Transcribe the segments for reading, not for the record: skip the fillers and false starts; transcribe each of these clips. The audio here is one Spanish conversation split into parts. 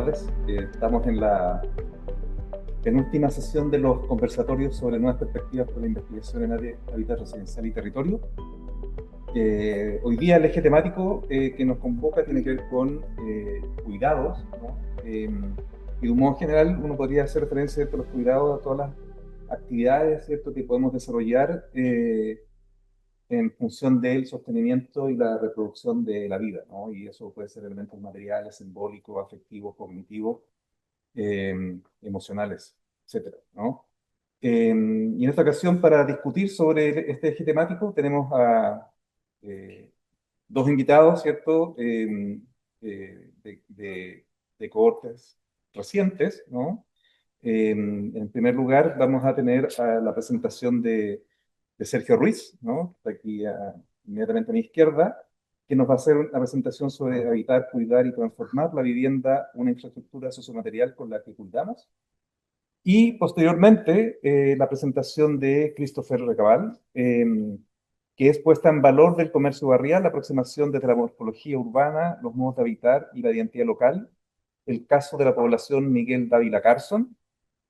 tardes. Estamos en la penúltima sesión de los conversatorios sobre nuevas perspectivas para la investigación en área, hábitat residencial y territorio. Hoy día el eje temático que nos convoca tiene que ver con cuidados, ¿no? Y de un modo general uno podría hacer referencia a los cuidados a todas las actividades, ¿cierto?, que podemos desarrollar en función del sostenimiento y la reproducción de la vida, ¿no? Y eso puede ser elementos materiales, simbólicos, afectivos, cognitivos, emocionales, etcétera, ¿no? Y en esta ocasión, para discutir sobre este eje temático, tenemos a dos invitados, ¿cierto? De cohortes recientes, ¿no? En primer lugar, vamos a tener la presentación de Sergio Ruiz, ¿no? Está aquí inmediatamente a mi izquierda, que nos va a hacer una presentación sobre habitar, cuidar y transformar la vivienda, una infraestructura sociomaterial con la que cuidamos. Y posteriormente, la presentación de Christopher Recabal, que es puesta en valor del comercio barrial, la aproximación desde la morfología urbana, los modos de habitar y la identidad local, el caso de la población Miguel Dávila Carson.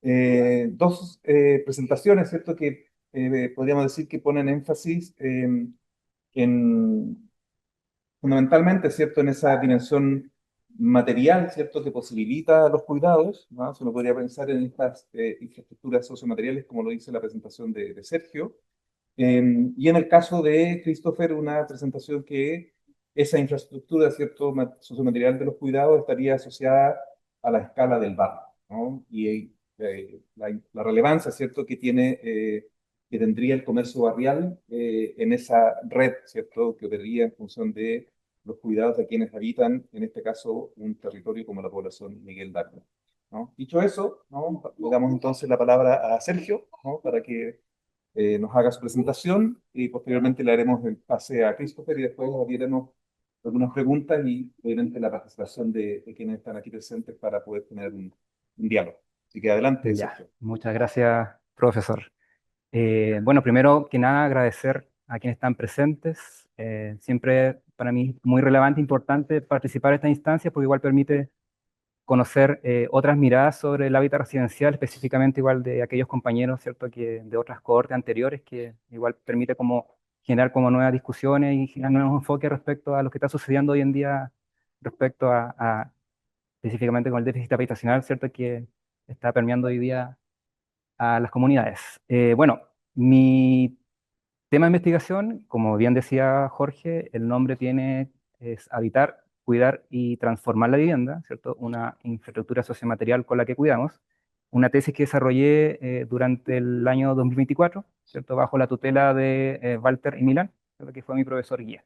Dos presentaciones, ¿cierto?, que podríamos decir que ponen énfasis en fundamentalmente, ¿cierto?, en esa dimensión material, ¿cierto?, que posibilita los cuidados, ¿no? Se uno podría pensar en estas infraestructuras sociomateriales, como lo dice la presentación de Sergio. Y en el caso de Christopher, una presentación que esa infraestructura, ¿cierto?, sociomaterial de los cuidados estaría asociada a la escala del barrio, ¿no? Y la relevancia, ¿cierto?, que tendría el comercio barrial en esa red, ¿cierto?, que operaría en función de los cuidados de quienes habitan, en este caso, un territorio como la población Miguel Dávila, ¿no? Dicho eso, ¿no?, le damos entonces la palabra a Sergio, ¿no?, para que nos haga su presentación y posteriormente le haremos el pase a Christopher y después abriremos algunas preguntas y obviamente la participación de quienes están aquí presentes para poder tener un diálogo. Así que adelante, Ya, Sergio. muchas gracias, profesor. Bueno, primero que nada, agradecer a quienes están presentes. Siempre para mí es muy relevante, importante participar en esta instancia porque igual permite conocer otras miradas sobre el hábitat residencial, específicamente igual de aquellos compañeros, ¿cierto?, que de otras cohortes anteriores, que igual permite como generar como nuevas discusiones y generar nuevos enfoques respecto a lo que está sucediendo hoy en día respecto específicamente con el déficit habitacional, ¿cierto?, que está permeando hoy día a las comunidades. Bueno, mi tema de investigación, como bien decía Jorge, el nombre es habitar, cuidar y transformar la vivienda, ¿cierto? Una infraestructura sociomaterial con la que cuidamos. Una tesis que desarrollé durante el año 2024, ¿cierto? Bajo la tutela de Walter y Milán, ¿cierto?, que fue mi profesor guía.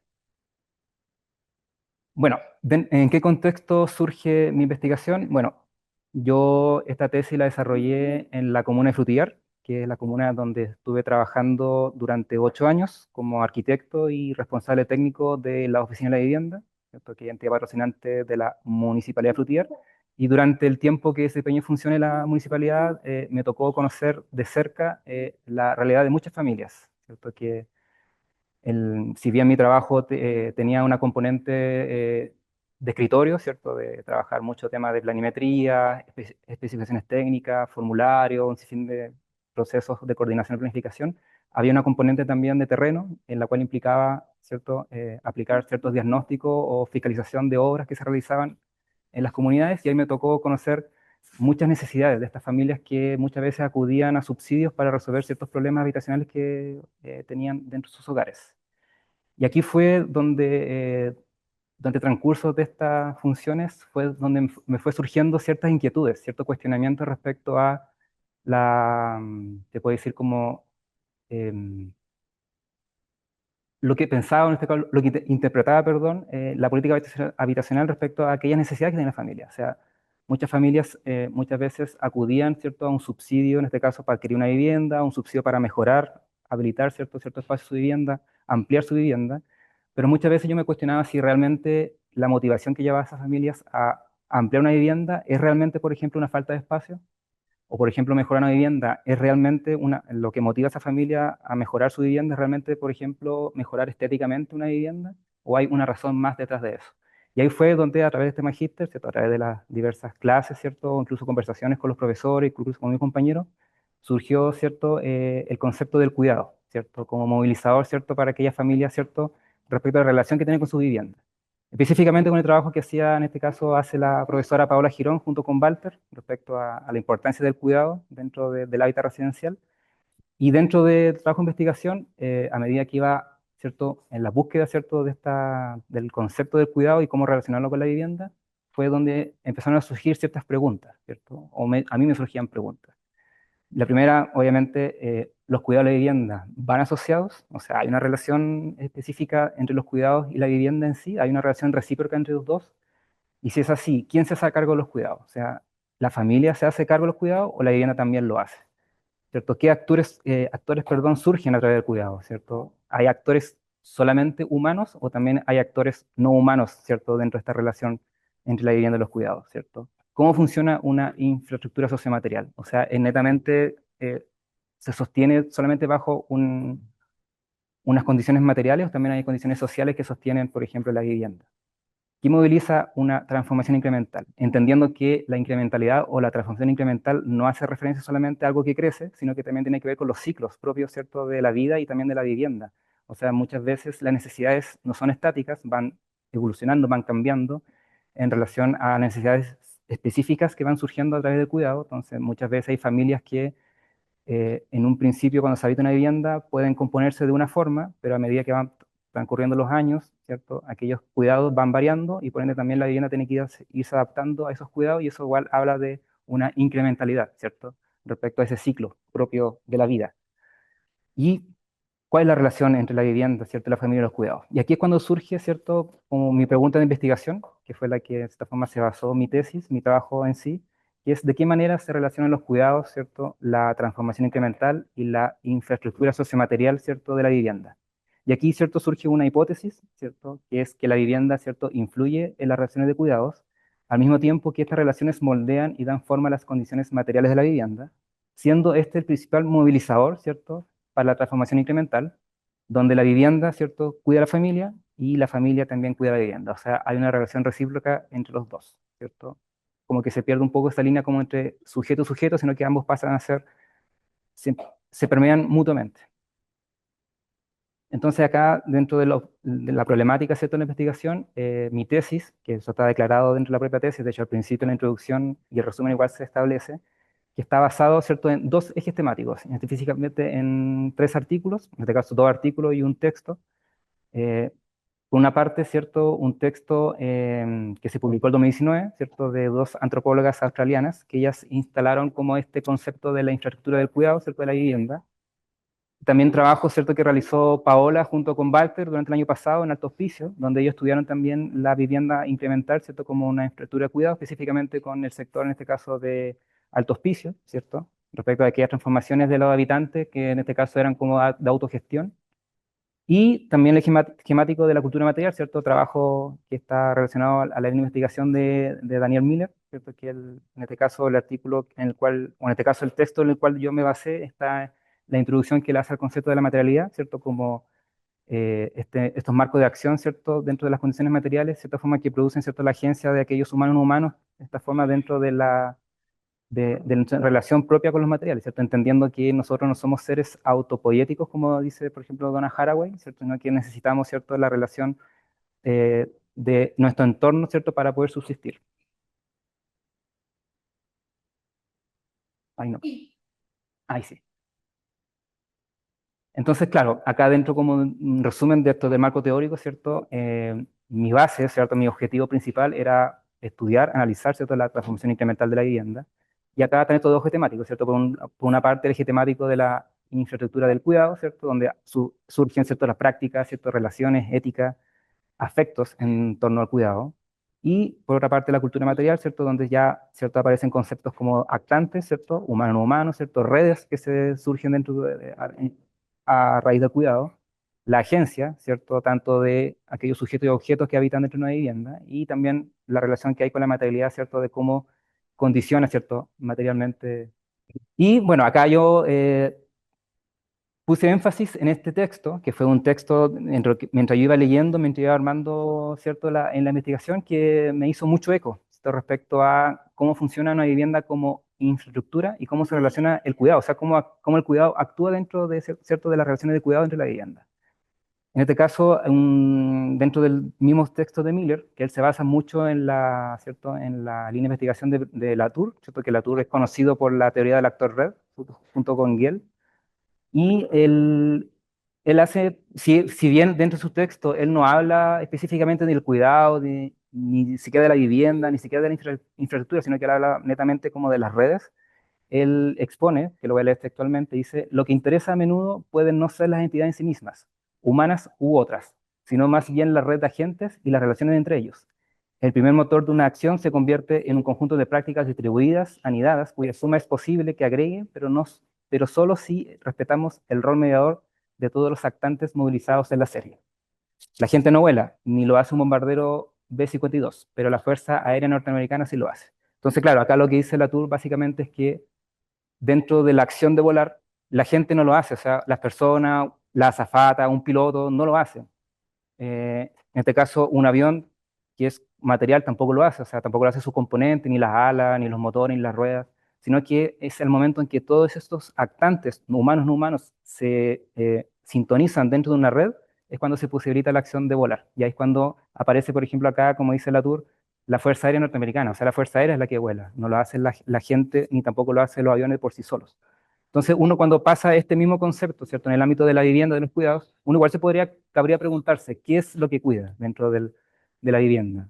Bueno, ¿en qué contexto surge mi investigación? Bueno, yo esta tesis la desarrollé en la comuna de Frutillar, que es la comuna donde estuve trabajando durante 8 años como arquitecto y responsable técnico de la Oficina de la Vivienda, ¿cierto?, que es entidad patrocinante de la Municipalidad de Frutillar. Y durante el tiempo que desempeñé función en la municipalidad, me tocó conocer de cerca la realidad de muchas familias, ¿cierto?, que si bien mi trabajo tenía una componente de escritorio, ¿cierto?, de trabajar mucho temas de planimetría, especificaciones técnicas, formularios, un sinfín de procesos de coordinación y planificación, había una componente también de terreno, en la cual implicaba, ¿cierto?, aplicar ciertos diagnósticos o fiscalización de obras que se realizaban en las comunidades, y ahí me tocó conocer muchas necesidades de estas familias que muchas veces acudían a subsidios para resolver ciertos problemas habitacionales que tenían dentro de sus hogares. Y aquí fue donde, durante el transcurso de estas funciones, fue donde me fue surgiendo ciertas inquietudes, ciertos cuestionamientos respecto a te puedo decir como em, lo que pensaba, en este caso, lo que interpretaba, perdón, la política habitacional respecto a aquellas necesidades que tiene la familia. O sea, muchas familias muchas veces acudían, ¿cierto?, a un subsidio, en este caso para adquirir una vivienda, un subsidio para mejorar, habilitar cierto espacio de su vivienda, ampliar su vivienda, pero muchas veces yo me cuestionaba si realmente la motivación que llevaba a esas familias a ampliar una vivienda es realmente, por ejemplo, una falta de espacio, o por ejemplo, mejorar una vivienda es realmente lo que motiva a esa familia a mejorar su vivienda, es realmente, por ejemplo, mejorar estéticamente una vivienda, o hay una razón más detrás de eso. Y ahí fue donde a través de este magíster, ¿cierto? A través de las diversas clases, ¿cierto? Incluso conversaciones con los profesores, incluso con mis compañeros, surgió, ¿cierto? El concepto del cuidado, ¿cierto? Como movilizador, ¿cierto? Para aquellas familias, ¿cierto? Respecto a la relación que tienen con su vivienda. Específicamente con el trabajo que hacía, en este caso, hace la profesora Paola Girón junto con Walter, respecto a la importancia del cuidado dentro del hábitat residencial. Y dentro del trabajo de investigación, a medida que iba, ¿cierto? En la búsqueda, ¿cierto? Del concepto del cuidado y cómo relacionarlo con la vivienda, fue donde empezaron a surgir ciertas preguntas, ¿cierto? A mí me surgían preguntas. La primera, obviamente, los cuidados de la vivienda van asociados, o sea, hay una relación específica entre los cuidados y la vivienda en sí, hay una relación recíproca entre los dos, y si es así, ¿quién se hace cargo de los cuidados? O sea, ¿la familia se hace cargo de los cuidados o la vivienda también lo hace? ¿Cierto? ¿Qué actores, perdón, surgen a través del cuidado? ¿Cierto? ¿Hay actores solamente humanos o también hay actores no humanos, ¿cierto? Dentro de esta relación entre la vivienda y los cuidados, ¿cierto? ¿Cómo funciona una infraestructura sociomaterial? O sea, netamente se sostiene solamente bajo unas condiciones materiales o también hay condiciones sociales que sostienen, por ejemplo, la vivienda. ¿Qué moviliza una transformación incremental? Entendiendo que la incrementalidad o la transformación incremental no hace referencia solamente a algo que crece, sino que también tiene que ver con los ciclos propios, ¿cierto?, de la vida y también de la vivienda. O sea, muchas veces las necesidades no son estáticas, van evolucionando, van cambiando en relación a necesidades específicas que van surgiendo a través del cuidado. Entonces, muchas veces hay familias que en un principio, cuando se habita una vivienda, pueden componerse de una forma, pero a medida que van transcurriendo los años, ¿cierto? Aquellos cuidados van variando y por ende también la vivienda tiene que irse adaptando a esos cuidados y eso igual habla de una incrementalidad, ¿cierto? Respecto a ese ciclo propio de la vida. ¿Y cuál es la relación entre la vivienda, ¿cierto? La familia y los cuidados? Y aquí es cuando surge, ¿cierto? Como mi pregunta de investigación, que fue la que de esta forma se basó mi tesis, mi trabajo en sí, que es de qué manera se relacionan los cuidados, ¿cierto? La transformación incremental y la infraestructura sociomaterial, ¿cierto? De la vivienda. Y aquí, ¿cierto? Surge una hipótesis, ¿cierto? Que es que la vivienda, ¿cierto? Influye en las relaciones de cuidados, al mismo tiempo que estas relaciones moldean y dan forma a las condiciones materiales de la vivienda, siendo este el principal movilizador, ¿cierto? Para la transformación incremental, donde la vivienda, ¿cierto?, cuida a la familia y la familia también cuida a la vivienda. O sea, hay una relación recíproca entre los dos, ¿cierto? Como que se pierde un poco esta línea como entre sujeto y sujeto, sino que ambos pasan a ser, se permean mutuamente. Entonces acá, dentro de la problemática, ¿cierto?, de la investigación, mi tesis, que eso está declarado dentro de la propia tesis, de hecho al principio en la introducción y el resumen igual se establece, que está basado, ¿cierto?, en dos ejes temáticos, específicamente en tres artículos, en este caso dos artículos y un texto. Por una parte, ¿cierto?, un texto que se publicó el 2019, ¿cierto?, de dos antropólogas australianas, que ellas instalaron como este concepto de la infraestructura del cuidado, ¿cierto?, de la vivienda. También trabajo, ¿cierto?, que realizó Paola junto con Walter durante el año pasado en Alto Hospicio, donde ellos estudiaron también la vivienda incremental, ¿cierto?, como una infraestructura de cuidado, específicamente con el sector, en este caso, de Alto Hospicio, ¿cierto?, respecto a aquellas transformaciones de los habitantes, que en este caso eran como de autogestión. Y también el esquemático de la cultura material, ¿cierto? Trabajo que está relacionado a la investigación de Daniel Miller, ¿cierto? Que en este caso el artículo en el cual, o en este caso el texto en el cual yo me basé, está la introducción que le hace al concepto de la materialidad, ¿cierto? Como estos marcos de acción, ¿cierto? Dentro de las condiciones materiales, cierta forma que producen, ¿cierto? La agencia de aquellos humanos no humanos, de esta forma dentro de nuestra relación propia con los materiales, ¿cierto? Entendiendo que nosotros no somos seres autopoéticos, como dice, por ejemplo, Donna Haraway, ¿cierto? Sino que necesitamos, ¿cierto?, la relación de nuestro entorno, ¿cierto?, para poder subsistir. Ay, no. Ay, sí. Entonces, claro, acá dentro como un resumen de esto del marco teórico, ¿cierto? Mi base, ¿cierto? Mi objetivo principal era estudiar, analizar, ¿cierto?, la transformación incremental de la vivienda. Y acá también todo eje temático, ¿cierto? Por una parte el eje temático de la infraestructura del cuidado, ¿cierto? Donde surgen, ¿cierto?, las prácticas, ¿cierto?, relaciones, éticas, afectos en torno al cuidado. Y por otra parte la cultura material, ¿cierto? Donde ya, ¿cierto?, aparecen conceptos como actantes, ¿cierto? Humano no humano, ¿cierto? Redes que se surgen dentro a raíz del cuidado. La agencia, ¿cierto? Tanto de aquellos sujetos y objetos que habitan dentro de una vivienda y también la relación que hay con la materialidad, ¿cierto? De cómo condiciona, ¿cierto?, materialmente. Y bueno, acá yo puse énfasis en este texto, que fue un texto mientras yo iba leyendo, mientras iba armando, ¿cierto?, en la investigación, que me hizo mucho eco, ¿cierto?, respecto a cómo funciona una vivienda como infraestructura y cómo se relaciona el cuidado, o sea, cómo el cuidado actúa dentro de, ¿cierto?, de las relaciones de cuidado entre la vivienda. En este caso, dentro del mismo texto de Miller, que él se basa mucho en la, ¿cierto?, en la línea de investigación de Latour, ¿cierto?, que Latour es conocido por la teoría del actor red, junto con Gill, y él hace, si bien dentro de su texto él no habla específicamente del cuidado, ni siquiera de la vivienda, ni siquiera de la infraestructura, sino que él habla netamente como de las redes, él expone, que lo voy a leer textualmente, dice, lo que interesa a menudo pueden no ser las entidades en sí mismas, humanas u otras, sino más bien la red de agentes y las relaciones entre ellos. El primer motor de una acción se convierte en un conjunto de prácticas distribuidas, anidadas, cuya suma es posible que agregue, pero solo si respetamos el rol mediador de todos los actantes movilizados en la serie. La gente no vuela, ni lo hace un bombardero B-52, pero la Fuerza Aérea Norteamericana sí lo hace. Entonces, claro, acá lo que dice Latour básicamente es que dentro de la acción de volar, la gente no lo hace, o sea, las personas, la azafata, un piloto, no lo hacen. En este caso, un avión que es material tampoco lo hace, o sea, tampoco lo hace su componente, ni las alas, ni los motores, ni las ruedas, sino que es el momento en que todos estos actantes, humanos, no humanos, se sintonizan dentro de una red, es cuando se posibilita la acción de volar. Y ahí es cuando aparece, por ejemplo, acá, como dice Latour, la Fuerza Aérea Norteamericana, o sea, la Fuerza Aérea es la que vuela, no lo hace la gente, ni tampoco lo hacen los aviones por sí solos. Entonces, uno cuando pasa este mismo concepto, ¿cierto? En el ámbito de la vivienda, de los cuidados, uno igual cabría preguntarse, ¿qué es lo que cuida dentro de la vivienda?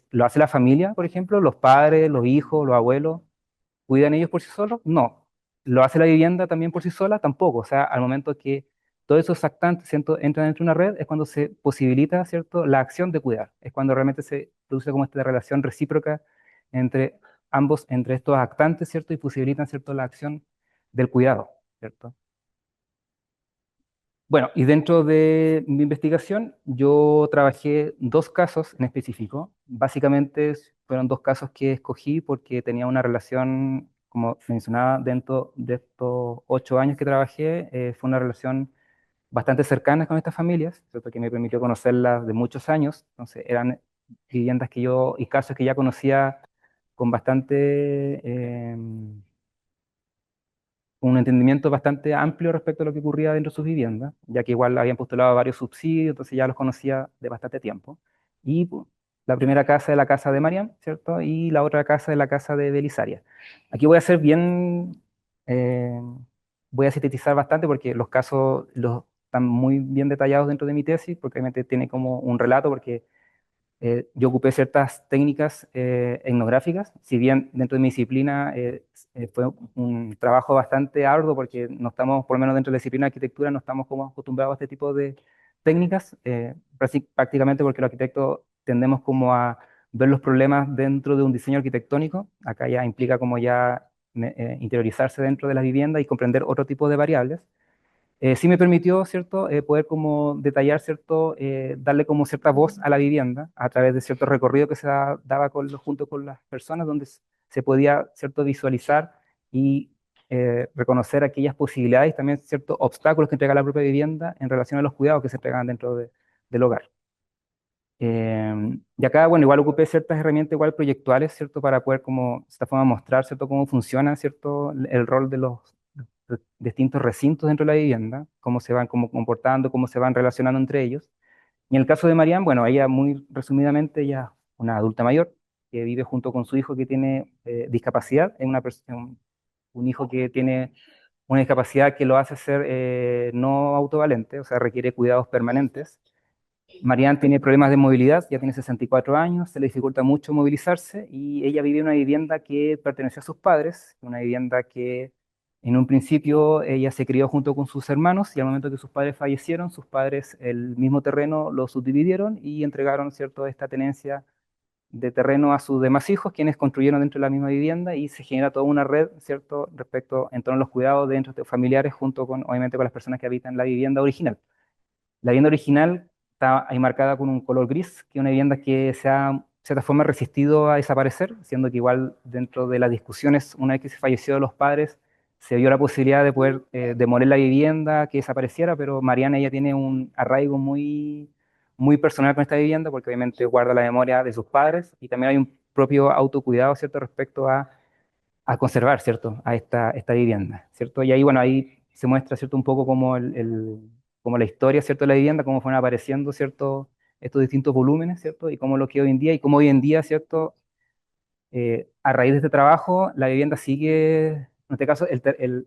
¿Lo hace la familia, por ejemplo? ¿Los padres, los hijos, los abuelos? ¿Cuidan ellos por sí solos? No. ¿Lo hace la vivienda también por sí sola? Tampoco. O sea, al momento que todos esos actantes, ¿cierto?, entran dentro de una red, es cuando se posibilita, ¿cierto?, la acción de cuidar. Es cuando realmente se produce como esta relación recíproca entre ambos, entre estos actantes, ¿cierto?, y posibilitan, ¿cierto?, la acción del cuidado, ¿cierto? Bueno, y dentro de mi investigación yo trabajé dos casos en específico. Básicamente fueron dos casos que escogí porque tenía una relación, como mencionaba, dentro de estos 8 años que trabajé, fue una relación bastante cercana con estas familias, ¿cierto?, que me permitió conocerlas de muchos años. Entonces eran viviendas y casos que ya conocía con bastante... un entendimiento bastante amplio respecto a lo que ocurría dentro de sus viviendas, ya que igual habían postulado varios subsidios, entonces ya los conocía de bastante tiempo. Y la primera casa es la casa de Mariam, ¿cierto? Y la otra casa es la casa de Belisaria. Aquí voy a ser bien, eh, voy a sintetizar bastante porque los casos están muy bien detallados dentro de mi tesis, porque obviamente tiene como un relato, porque yo ocupé ciertas técnicas etnográficas, si bien dentro de mi disciplina fue un trabajo bastante arduo porque no estamos, por lo menos dentro de la disciplina de arquitectura, no estamos como acostumbrados a este tipo de técnicas, prácticamente porque los arquitectos tendemos como a ver los problemas dentro de un diseño arquitectónico, acá ya implica como ya interiorizarse dentro de la vivienda y comprender otro tipo de variables. Sí me permitió, ¿cierto?, poder como detallar, ¿cierto?, darle como cierta voz a la vivienda a través de cierto recorrido que se daba junto con las personas, donde se podía, ¿cierto?, visualizar y reconocer aquellas posibilidades y también ciertos obstáculos que entrega la propia vivienda en relación a los cuidados que se entregaban dentro del hogar. Y acá, bueno, igual ocupé ciertas herramientas igual proyectuales, ¿cierto?, para poder como, de esta forma, mostrar, ¿cierto?, cómo funciona, ¿cierto?, el rol de los distintos recintos dentro de la vivienda, cómo se van como comportando, cómo se van relacionando entre ellos. Y en el caso de Mariam, bueno, ella muy resumidamente, ella es una adulta mayor que vive junto con su hijo que tiene discapacidad, es un hijo que tiene una discapacidad que lo hace ser no autovalente, o sea, requiere cuidados permanentes. Marianne tiene problemas de movilidad, ya tiene 64 años, se le dificulta mucho movilizarse y ella vive en una vivienda que pertenece a sus padres, una vivienda que en un principio ella se crió junto con sus hermanos y al momento que sus padres fallecieron, sus padres el mismo terreno lo subdividieron y entregaron, ¿cierto?, esta tenencia de terreno a sus demás hijos, quienes construyeron dentro de la misma vivienda y se genera toda una red, ¿cierto?, respecto en torno a los cuidados dentro de familiares junto con, obviamente, con las personas que habitan la vivienda original. La vivienda original está ahí marcada con un color gris, que es una vivienda que se ha, de cierta forma, resistido a desaparecer, siendo que igual dentro de las discusiones, una vez que se falleció de los padres, se vio la posibilidad de poder demoler la vivienda, que desapareciera, pero Mariana ella tiene un arraigo muy personal con esta vivienda, porque obviamente guarda la memoria de sus padres y también hay un propio autocuidado, ¿cierto?, respecto a conservar, ¿cierto?, a esta vivienda, ¿cierto? Y ahí, bueno, ahí se muestra, ¿cierto?, un poco como, como la historia, ¿cierto?, de la vivienda, cómo fueron apareciendo, ¿cierto?, estos distintos volúmenes, ¿cierto?, y cómo lo que hoy en día, y cómo hoy en día, ¿cierto?, a raíz de este trabajo, la vivienda sigue, en este caso,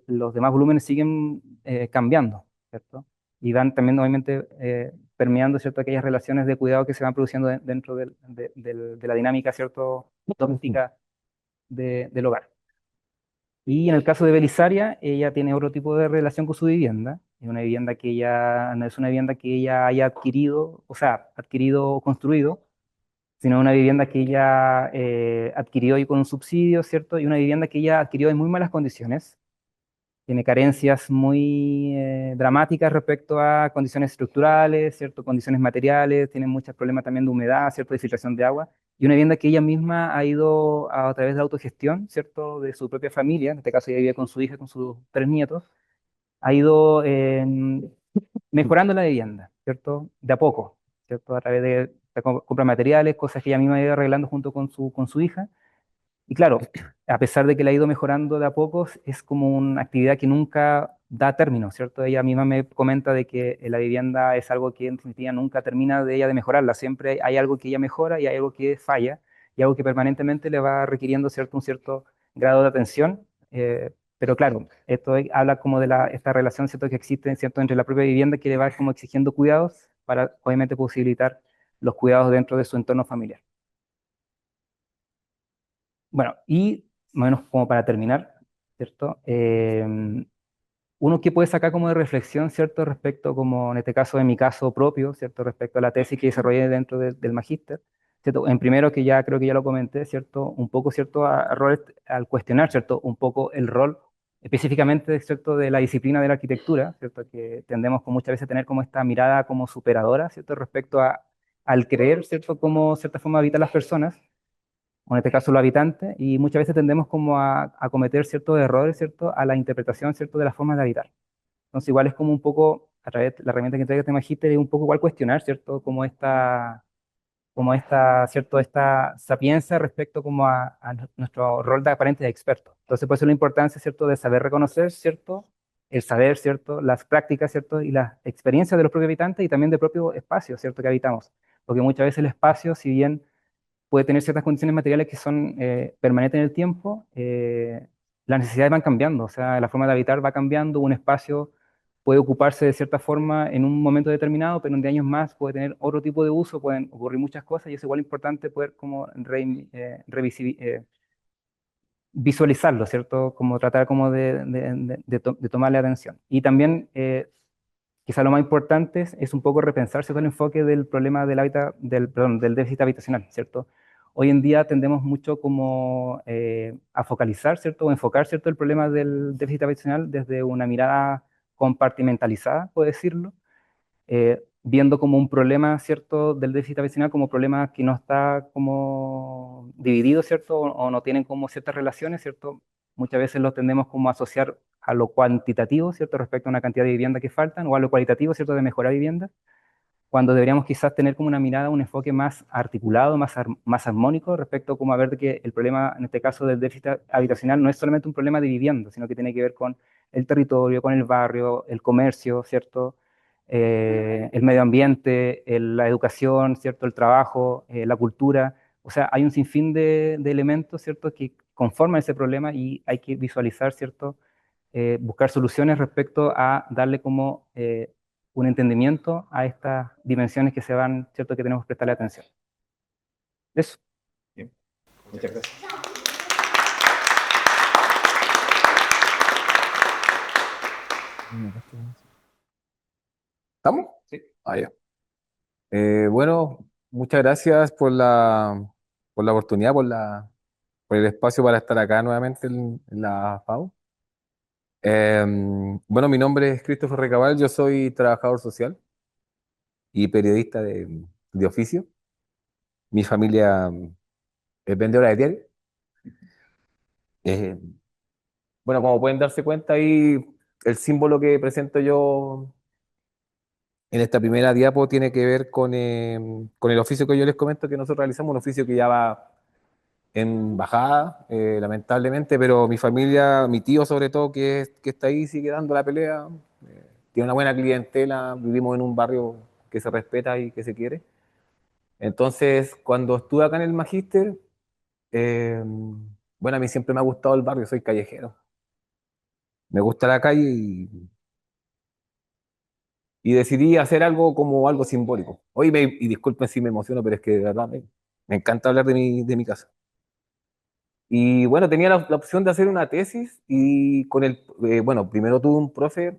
los demás volúmenes siguen cambiando, ¿cierto? Y van también, obviamente, permeando, ¿cierto?, aquellas relaciones de cuidado que se van produciendo dentro de la dinámica, ¿cierto?, doméstica del hogar. Y en el caso de Belisaria, ella tiene otro tipo de relación con su vivienda. Es una vivienda que ella, no es una vivienda que ella haya adquirido, o sea, adquirido o construido, sino una vivienda que ella adquirió y con un subsidio, ¿cierto? Y una vivienda que ella adquirió en muy malas condiciones. Tiene carencias muy dramáticas respecto a condiciones estructurales, ¿cierto? Condiciones materiales, tiene muchos problemas también de humedad, ¿cierto? De filtración de agua. Y una vivienda que ella misma ha ido a través de la autogestión, ¿cierto? De su propia familia, en este caso ella vive con su hija, con sus tres nietos, ha ido mejorando la vivienda, ¿cierto? De a poco, ¿cierto? A través de la compra de materiales, cosas que ella misma ha ido arreglando junto con su hija. Y claro, a pesar de que la ha ido mejorando de a poco, es como una actividad que nunca da término, ¿cierto? Ella misma me comenta de que la vivienda es algo que en definitiva nunca termina de ella de mejorarla. Siempre hay algo que ella mejora y hay algo que falla y algo que permanentemente le va requiriendo, ¿cierto? Un cierto grado de atención. Pero claro, esto habla como de esta relación, ¿cierto?, que existe, ¿cierto?, entre la propia vivienda que le va como exigiendo cuidados para obviamente posibilitar los cuidados dentro de su entorno familiar. Bueno, y más o menos como para terminar, ¿cierto? Uno que puede sacar como de reflexión, ¿cierto? Respecto, como en este caso, en mi caso propio, ¿cierto? Respecto a la tesis que desarrollé dentro del magíster, ¿cierto? En primero, que ya creo que ya lo comenté, ¿cierto? Un poco, ¿cierto? Al cuestionar, ¿cierto? Un poco el rol específicamente, ¿cierto? De la disciplina de la arquitectura, ¿cierto? Que tendemos con muchas veces a tener como esta mirada como superadora, ¿cierto? Respecto al creer, ¿cierto? Cómo cierta forma habitan las personas, o en este caso los habitantes, y muchas veces tendemos como a cometer ciertos errores, ¿cierto?, a la interpretación, ¿cierto?, de las formas de habitar. Entonces igual es como un poco, a través de la herramienta que entrega este magíster, es un poco igual cuestionar, ¿cierto?, ¿cierto?, esta sapiencia respecto como a nuestro rol de aparentes expertos. Entonces por eso la importancia, ¿cierto?, de saber reconocer, ¿cierto?, el saber, ¿cierto?, las prácticas, ¿cierto?, y las experiencias de los propios habitantes y también del propio espacio, ¿cierto?, que habitamos. Porque muchas veces el espacio, si bien puede tener ciertas condiciones materiales que son permanentes en el tiempo, las necesidades van cambiando, o sea, la forma de habitar va cambiando, un espacio puede ocuparse de cierta forma en un momento determinado, pero en de años más puede tener otro tipo de uso, pueden ocurrir muchas cosas y es igual importante poder como visualizarlo, ¿cierto? Como tratar como de tomarle atención. Y también quizá lo más importante es un poco repensar, ¿cierto?, el enfoque del problema perdón, del déficit habitacional, ¿cierto? Hoy en día tendemos mucho como a focalizar, ¿cierto?, o enfocar, ¿cierto?, el problema del déficit habitacional desde una mirada compartimentalizada, puedo decirlo, viendo como un problema, ¿cierto?, del déficit habitacional como problema que no está como dividido, ¿cierto?, o no tienen como ciertas relaciones, ¿cierto? Muchas veces lo tendemos como a asociar a lo cuantitativo, ¿cierto?, respecto a una cantidad de viviendas que faltan, o a lo cualitativo, ¿cierto?, de mejorar viviendas, cuando deberíamos quizás tener como una mirada, un enfoque más articulado, más armónico respecto como a ver que el problema, en este caso del déficit habitacional, no es solamente un problema de vivienda, sino que tiene que ver con el territorio, con el barrio, el comercio, ¿cierto? El medio ambiente, la educación, ¿cierto? El trabajo, la cultura. O sea, hay un sinfín de elementos, ¿cierto?, que conforman ese problema y hay que visualizar, ¿cierto?, buscar soluciones respecto a darle como un entendimiento a estas dimensiones que se van, ¿cierto?, que tenemos que prestarle atención. Eso. Bien, muchas gracias. ¿Estamos? Sí, Ah, ya. Bueno, muchas gracias por la oportunidad, por el espacio para estar acá nuevamente en la FAO. Bueno, mi nombre es Christopher Recabal, yo soy trabajador social y periodista de oficio. Mi familia es vendedora de diario. Eh, Bueno, como pueden darse cuenta ahí, el símbolo que presento yo en esta primera diapo tiene que ver con el oficio que yo les comento que nosotros realizamos, un oficio que ya va en bajada, lamentablemente, pero mi familia, mi tío sobre todo, que está ahí, sigue dando la pelea, tiene una buena clientela, vivimos en un barrio que se respeta y que se quiere. Entonces, cuando estuve acá en el Magíster, eh, bueno, a mí siempre me ha gustado el barrio, soy callejero. Me gusta la calle y decidí hacer algo como algo simbólico. Oye, y disculpen si me emociono, pero es que de verdad me encanta hablar de mi casa. Y bueno, tenía la opción de hacer una tesis y bueno, primero tuve un profe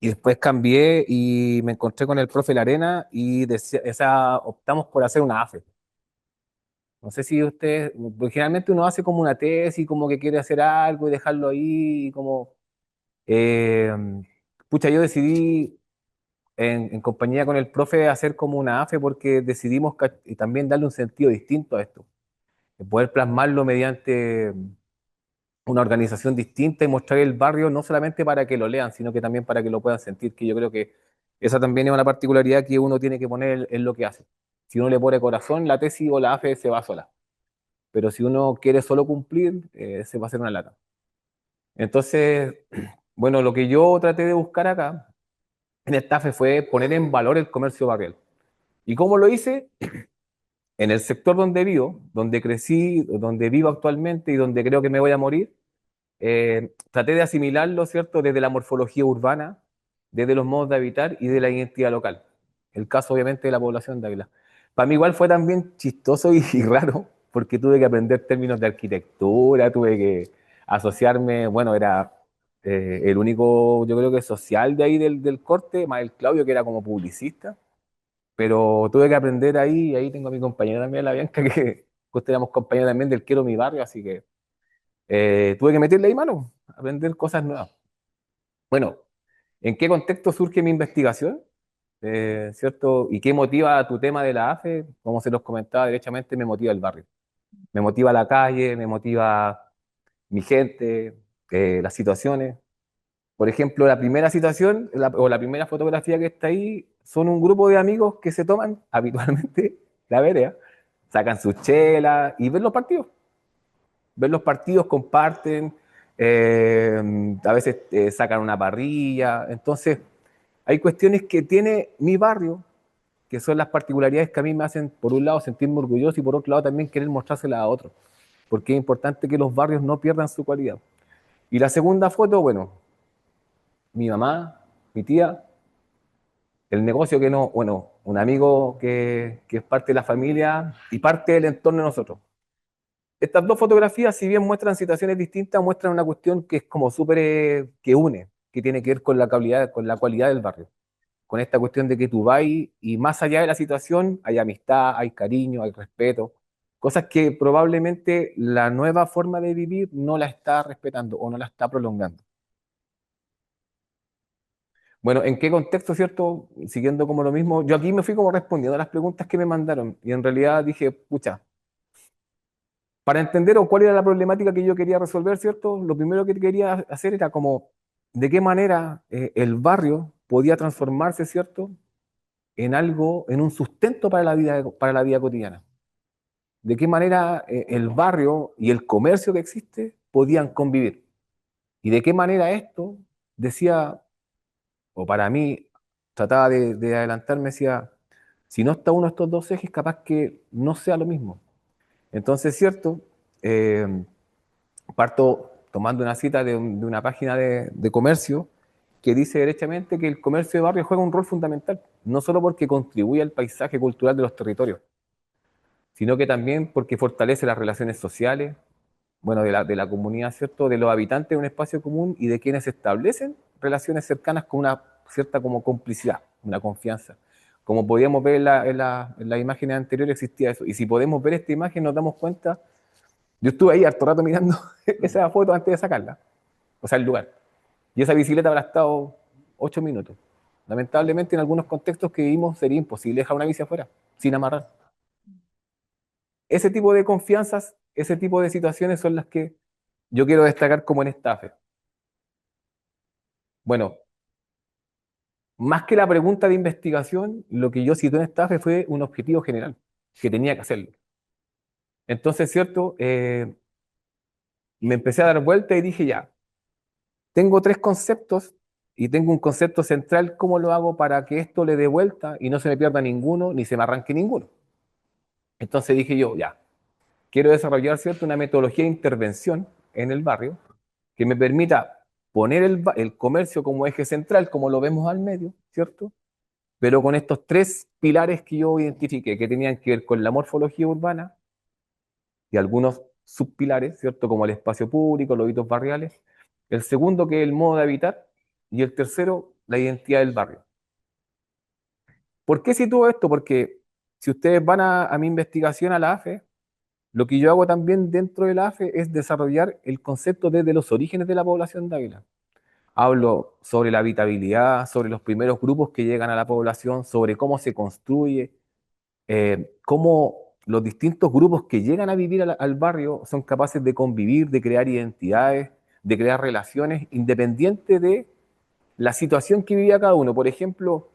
y después cambié y me encontré con el profe Larena y optamos por hacer una AFE. No sé si usted, porque generalmente uno hace como una tesis, como que quiere hacer algo y dejarlo ahí, y como, eh, pucha, yo decidí en compañía con el profe hacer como una AFE porque decidimos y también darle un sentido distinto a esto, poder plasmarlo mediante una organización distinta y mostrar el barrio no solamente para que lo lean, sino que también para que lo puedan sentir, que yo creo que esa también es una particularidad que uno tiene que poner en lo que hace. Si uno le pone corazón, la tesis o la AFE se va sola, pero si uno quiere solo cumplir, se va a hacer una lata. Entonces, bueno, lo que yo traté de buscar acá en esta AFE fue poner en valor el comercio barrial. ¿Y cómo lo hice? En el sector donde vivo, donde crecí, donde vivo actualmente y donde creo que me voy a morir, traté de asimilarlo, ¿cierto?, desde la morfología urbana, desde los modos de habitar y de la identidad local. El caso, obviamente, de la población de Ávila. Para mí igual fue también chistoso y raro, porque tuve que aprender términos de arquitectura, tuve que asociarme, bueno, era el único, yo creo que social de ahí del corte, más el Claudio, que era como publicista, pero tuve que aprender ahí, y ahí tengo a mi compañera también, la Bianca, que justo éramos compañeros también del Quiero Mi Barrio, así que tuve que meterle ahí mano, aprender cosas nuevas. Bueno, ¿en qué contexto surge mi investigación? ¿Cierto? ¿Y qué motiva tu tema de la AFE? Como se los comentaba derechamente, me motiva el barrio. Me motiva la calle, me motiva mi gente, las situaciones. Por ejemplo, la primera situación o la primera fotografía que está ahí son un grupo de amigos que se toman habitualmente la vereda, sacan sus chelas y ven los partidos. Ver los partidos, comparten, a veces sacan una parrilla. Entonces, hay cuestiones que tiene mi barrio, que son las particularidades que a mí me hacen, por un lado, sentirme orgulloso y por otro lado también querer mostrárselas a otros, porque es importante que los barrios no pierdan su cualidad. Y la segunda foto, bueno, mi mamá, mi tía, el negocio que no, bueno, un amigo que es parte de la familia y parte del entorno de nosotros. Estas dos fotografías, si bien muestran situaciones distintas, muestran una cuestión que es como súper, que une, que tiene que ver con la cualidad del barrio, con esta cuestión de que tú vas y más allá de la situación hay amistad, hay cariño, hay respeto, cosas que probablemente la nueva forma de vivir no la está respetando o no la está prolongando. Bueno, ¿en qué contexto, cierto? Siguiendo como lo mismo, yo aquí me fui como respondiendo a las preguntas que me mandaron y en realidad dije, pucha, para entender o cuál era la problemática que yo quería resolver, ¿cierto? Lo primero que quería hacer era como de qué manera el barrio podía transformarse, ¿cierto? En algo, en un sustento para la vida cotidiana. De qué manera el barrio y el comercio que existe podían convivir. Y de qué manera esto, decía, o para mí, trataba de adelantarme, decía, si no está uno de estos dos ejes, capaz que no sea lo mismo. Entonces, ¿cierto? Eh, Parto tomando una cita de una página de comercio que dice derechamente que el comercio de barrio juega un rol fundamental, no solo porque contribuye al paisaje cultural de los territorios, sino que también porque fortalece las relaciones sociales, bueno, de la comunidad, ¿cierto? De los habitantes de un espacio común y de quienes establecen relaciones cercanas con una cierta como complicidad, una confianza. Como podíamos ver en las imágenes anteriores, existía eso. Y si podemos ver esta imagen, nos damos cuenta. Yo estuve ahí harto rato mirando esa foto antes de sacarla, o sea, el lugar. Y esa bicicleta habrá estado 8 minutos. Lamentablemente, en algunos contextos que vivimos sería imposible dejar una bici afuera, sin amarrar. Ese tipo de confianzas, ese tipo de situaciones son las que yo quiero destacar como en esta AFE. Bueno, más que la pregunta de investigación, lo que yo cité en esta AFE fue un objetivo general, que tenía que hacerlo. Entonces, ¿cierto? Me empecé a dar vuelta y dije, ya, tengo tres conceptos y tengo un concepto central, ¿cómo lo hago para que esto le dé vuelta y no se me pierda ninguno ni se me arranque ninguno? Entonces dije yo, ya, quiero desarrollar, ¿cierto?, una metodología de intervención en el barrio que me permita poner el comercio como eje central, como lo vemos al medio, ¿cierto? Pero con estos tres pilares que yo identifiqué, que tenían que ver con la morfología urbana y algunos subpilares, ¿cierto? Como el espacio público, los hitos barriales. El segundo, que es el modo de habitar. Y el tercero, la identidad del barrio. ¿Por qué sitúo esto? Porque si ustedes van a mi investigación a la AFE, lo que yo hago también dentro de la AFE es desarrollar el concepto desde los orígenes de la población de Ávila. Hablo sobre la habitabilidad, sobre los primeros grupos que llegan a la población, sobre cómo se construye, cómo los distintos grupos que llegan a vivir al barrio son capaces de convivir, de crear identidades, de crear relaciones, independiente de la situación que vivía cada uno. Por ejemplo,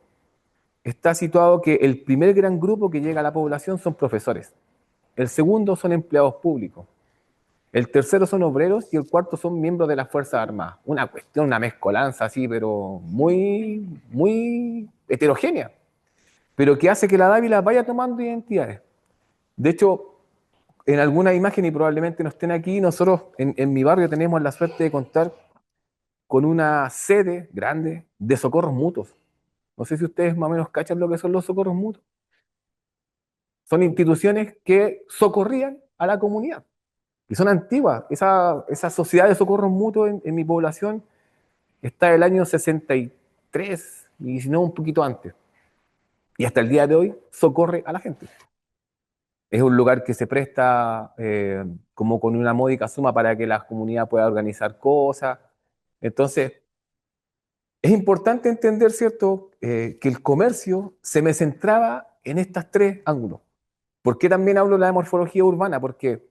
está situado que el primer gran grupo que llega a la población son profesores, el segundo son empleados públicos, el tercero son obreros y el cuarto son miembros de las Fuerzas Armadas. Una cuestión, una mezcolanza así, pero muy, muy heterogénea, pero que hace que la Dávila vaya tomando identidades. De hecho, en alguna imagen, y probablemente no estén aquí, nosotros en mi barrio tenemos la suerte de contar con una sede grande de socorros mutuos. No sé si ustedes más o menos cachan lo que son los socorros mutuos. Son instituciones que socorrían a la comunidad. Y son antiguas. Esa sociedad de socorros mutuos en mi población está del año 63, y si no un poquito antes. Y hasta el día de hoy socorre a la gente. Es un lugar que se presta como con una módica suma para que la comunidad pueda organizar cosas. Entonces, es importante entender, ¿cierto?, que el comercio se me centraba en estos tres ángulos. ¿Por qué también hablo de la morfología urbana? Porque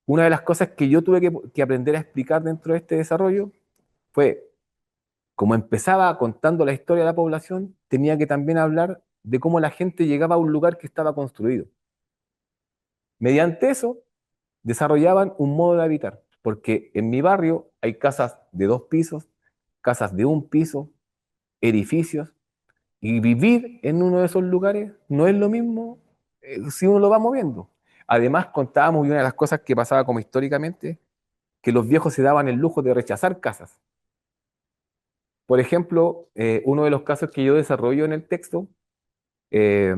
una de las cosas que yo tuve que aprender a explicar dentro de este desarrollo fue, como empezaba contando la historia de la población, tenía que también hablar de cómo la gente llegaba a un lugar que estaba construido. Mediante eso, desarrollaban un modo de habitar, porque en mi barrio hay casas de 2 pisos, casas de 1 piso, edificios, y vivir en uno de esos lugares no es lo mismo si uno lo va moviendo. Además, contábamos, y una de las cosas que pasaba como históricamente, que los viejos se daban el lujo de rechazar casas. Por ejemplo, uno de los casos que yo desarrollo en el texto, eh,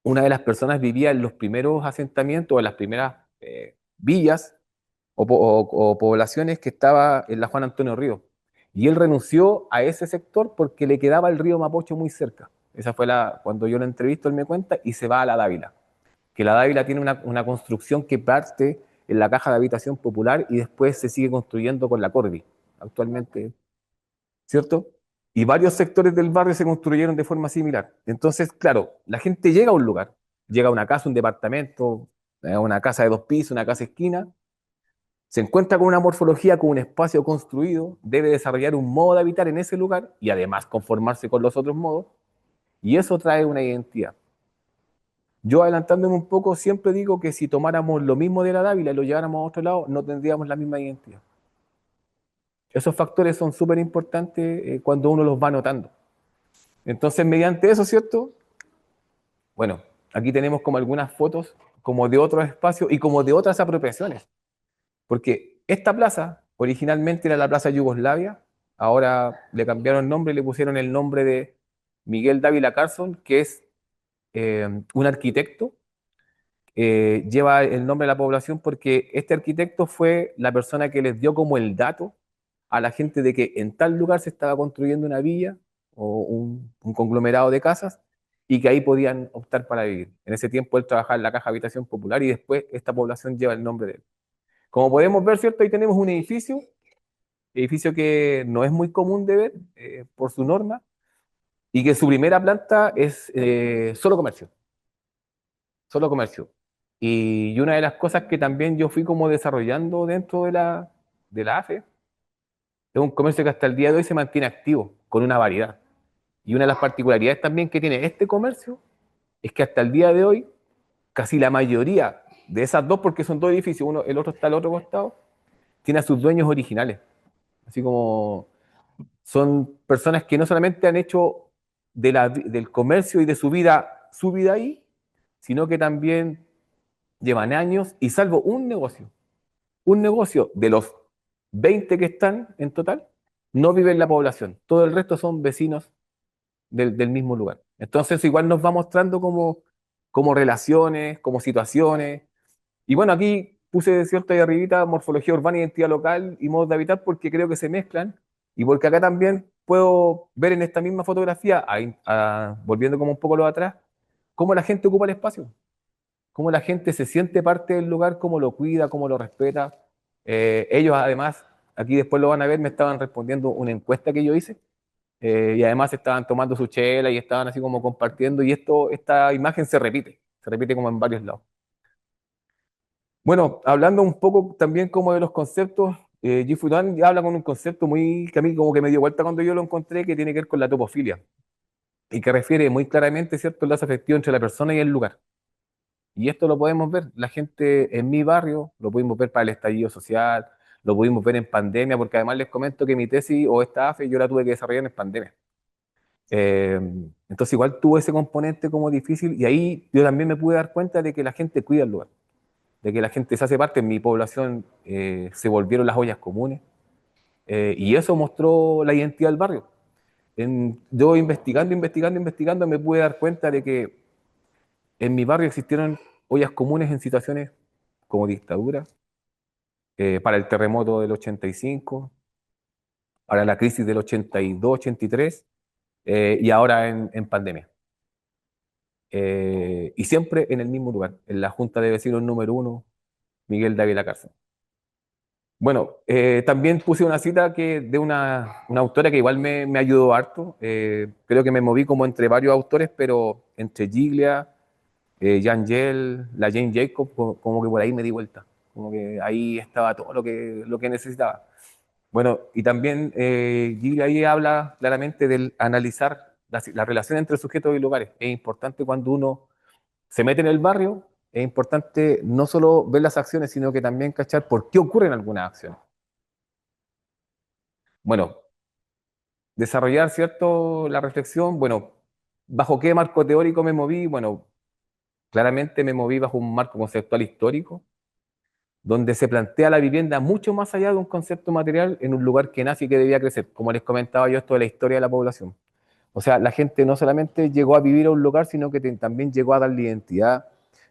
una de las personas vivía en los primeros asentamientos, en las primeras villas o poblaciones que estaba en la Juan Antonio Ríos. Y él renunció a ese sector porque le quedaba el río Mapocho muy cerca. Esa fue cuando yo lo entrevisto, él me cuenta, y se va a la Dávila. Que la Dávila tiene una construcción que parte en la Caja de Habitación Popular y después se sigue construyendo con la Corvi, actualmente, ¿cierto? Y varios sectores del barrio se construyeron de forma similar. Entonces, claro, la gente llega a un lugar, llega a una casa, un departamento, una casa de 2 pisos, una casa esquina, se encuentra con una morfología, con un espacio construido, debe desarrollar un modo de habitar en ese lugar y además conformarse con los otros modos, y eso trae una identidad. Yo, adelantándome un poco, siempre digo que si tomáramos lo mismo de la Dávila y lo lleváramos a otro lado, no tendríamos la misma identidad. Esos factores son súper importantes cuando uno los va notando. Entonces, mediante eso, ¿cierto? Bueno, aquí tenemos como algunas fotos como de otros espacios y como de otras apropiaciones. Porque esta plaza originalmente era la Plaza Yugoslavia, ahora le cambiaron el nombre y le pusieron el nombre de Miguel Dávila Carson, que es un arquitecto. Lleva el nombre de la población porque este arquitecto fue la persona que les dio como el dato a la gente de que en tal lugar se estaba construyendo una villa o un conglomerado de casas y que ahí podían optar para vivir. En ese tiempo él trabajaba en la Caja de Habitación Popular y después esta población lleva el nombre de él. Como podemos ver, ¿cierto? Ahí tenemos un edificio que no es muy común de ver por su norma y que su primera planta es solo comercio, solo comercio. Y una de las cosas que también yo fui como desarrollando dentro de de la AFE, es un comercio que hasta el día de hoy se mantiene activo, con una variedad. Y una de las particularidades también que tiene este comercio es que hasta el día de hoy, casi la mayoría de esas dos, porque son dos edificios, uno, el otro está al otro costado, tiene a sus dueños originales. Así como son personas que no solamente han hecho del comercio y de su vida ahí, sino que también llevan años y salvo un negocio de los 20 que están en total, no vive en la población. Todo el resto son vecinos del mismo lugar. Entonces igual nos va mostrando como relaciones, como situaciones. Y bueno, aquí puse cierto ahí arribita morfología urbana, identidad local y modos de habitar porque creo que se mezclan y porque acá también puedo ver en esta misma fotografía, volviendo como un poco lo de atrás, cómo la gente ocupa el espacio, cómo la gente se siente parte del lugar, cómo lo cuida, cómo lo respeta. Ellos además, aquí después lo van a ver, me estaban respondiendo una encuesta que yo hice y además estaban tomando su chela y estaban así como compartiendo y esta imagen se repite como en varios lados. Bueno, hablando un poco también como de los conceptos, G. Duan ya habla con un concepto muy que a mí como que me dio vuelta cuando yo lo encontré, que tiene que ver con la topofilia y que refiere muy claramente, ¿cierto?, el lazo afectivo entre la persona y el lugar. Y esto lo podemos ver, la gente en mi barrio, lo pudimos ver para el estallido social, lo pudimos ver en pandemia, porque además les comento que mi tesis o esta AFE yo la tuve que desarrollar en pandemia. Eh, entonces igual tuvo ese componente como difícil y ahí yo también me pude dar cuenta de que la gente cuida el lugar, de que la gente se hace parte. En mi población se volvieron las ollas comunes y eso mostró la identidad del barrio. Yo investigando me pude dar cuenta de que en mi barrio existieron ollas comunes en situaciones como dictadura, para el terremoto del 85, para la crisis del 82, 83 y ahora en pandemia. Y siempre en el mismo lugar, en la Junta de Vecinos número 1, Miguel Dávila Cárcel. Bueno, también puse una cita de una autora que igual me ayudó harto. Creo que me moví como entre varios autores, pero entre Giglia, Jan Gell, la Jane Jacob, como que por ahí me di vuelta. Como que ahí estaba todo lo que necesitaba. Bueno, y también Giglia ahí habla claramente del analizar la relación entre sujetos y lugares. Es importante cuando uno se mete en el barrio, es importante no solo ver las acciones, sino que también cachar por qué ocurren algunas acciones. Bueno, desarrollar, ¿cierto?, la reflexión, bueno, ¿bajo qué marco teórico me moví? Bueno, claramente me moví bajo un marco conceptual histórico, donde se plantea la vivienda mucho más allá de un concepto material en un lugar que nace y que debía crecer, como les comentaba yo esto de la historia de la población. O sea, la gente no solamente llegó a vivir a un lugar, sino que también llegó a darle identidad,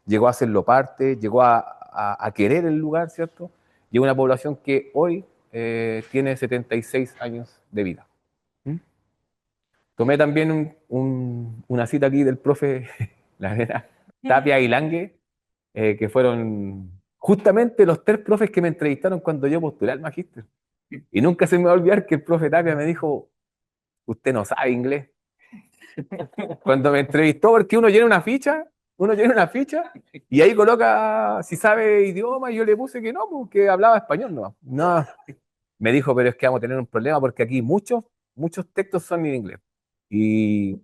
llegó a hacerlo parte, llegó a querer el lugar, ¿cierto? Y es una población que hoy tiene 76 años de vida. ¿Mm? Tomé también una cita aquí del profe la nena Tapia y Lange, que fueron justamente los tres profes que me entrevistaron cuando yo postulé al magíster. Y nunca se me va a olvidar que el profe Tapia me dijo, usted no sabe inglés. Cuando me entrevistó, porque uno llena una ficha y ahí coloca si sabe idioma y yo le puse que no, porque hablaba español, no. No, me dijo, pero es que vamos a tener un problema porque aquí muchos textos son en inglés. Y,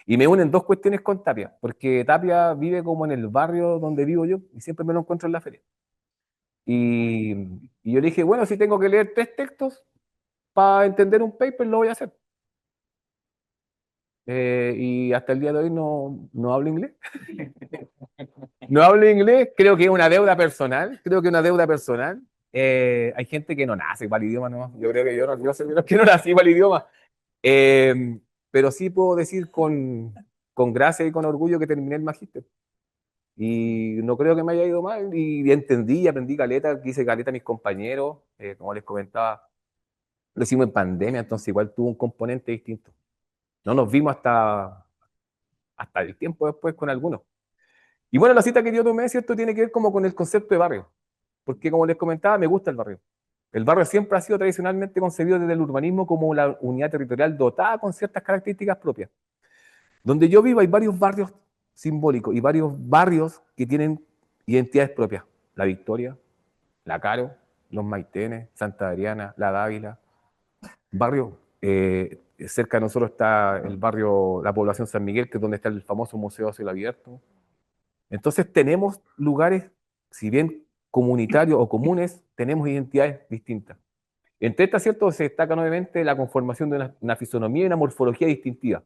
y me unen dos cuestiones con Tapia, porque Tapia vive como en el barrio donde vivo yo y siempre me lo encuentro en la feria. Y, y yo le dije, bueno, si tengo que leer tres textos para entender un paper, lo voy a hacer. Y hasta el día de hoy no hablo inglés. No hablo inglés, creo que es una deuda personal, hay gente que no nace para el idioma, ¿no? Yo creo que yo soy de los que no nací para el idioma. Pero sí puedo decir con gracia y con orgullo que terminé el magíster. Y no creo que me haya ido mal. Y entendí y aprendí caleta, quise caleta a mis compañeros. Como les comentaba, lo hicimos en pandemia, entonces igual tuvo un componente distinto. No nos vimos hasta el tiempo después con algunos. Y bueno, la cita que yo tomé, ¿cierto?, tiene que ver como con el concepto de barrio. Porque como les comentaba, me gusta el barrio. El barrio siempre ha sido tradicionalmente concebido desde el urbanismo como la unidad territorial dotada con ciertas características propias. Donde yo vivo hay varios barrios simbólicos y varios barrios que tienen identidades propias. La Victoria, La Caro, Los Maitenes, Santa Adriana, La Dávila, barrio. Cerca de nosotros está el barrio, la población San Miguel, que es donde está el famoso Museo a Cielo Abierto. Entonces tenemos lugares, si bien comunitarios o comunes, tenemos identidades distintas. Entre estas, ¿cierto?, se destaca nuevamente la conformación de una fisonomía y una morfología distintiva.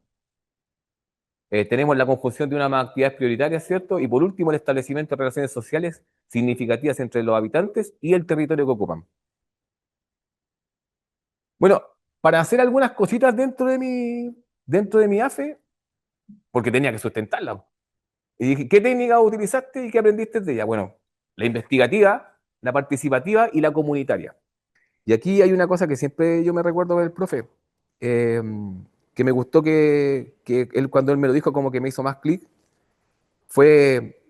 Tenemos la conjunción de unas actividades prioritarias, ¿cierto? Y por último, el establecimiento de relaciones sociales significativas entre los habitantes y el territorio que ocupan. Bueno, para hacer algunas cositas dentro de mi AFE, porque tenía que sustentarla. Y dije, ¿qué técnica utilizaste y qué aprendiste de ella? Bueno, la investigativa, la participativa y la comunitaria. Y aquí hay una cosa que siempre yo me recuerdo del profe, eh, que me gustó que él, cuando él me lo dijo, como que me hizo más clic, fue,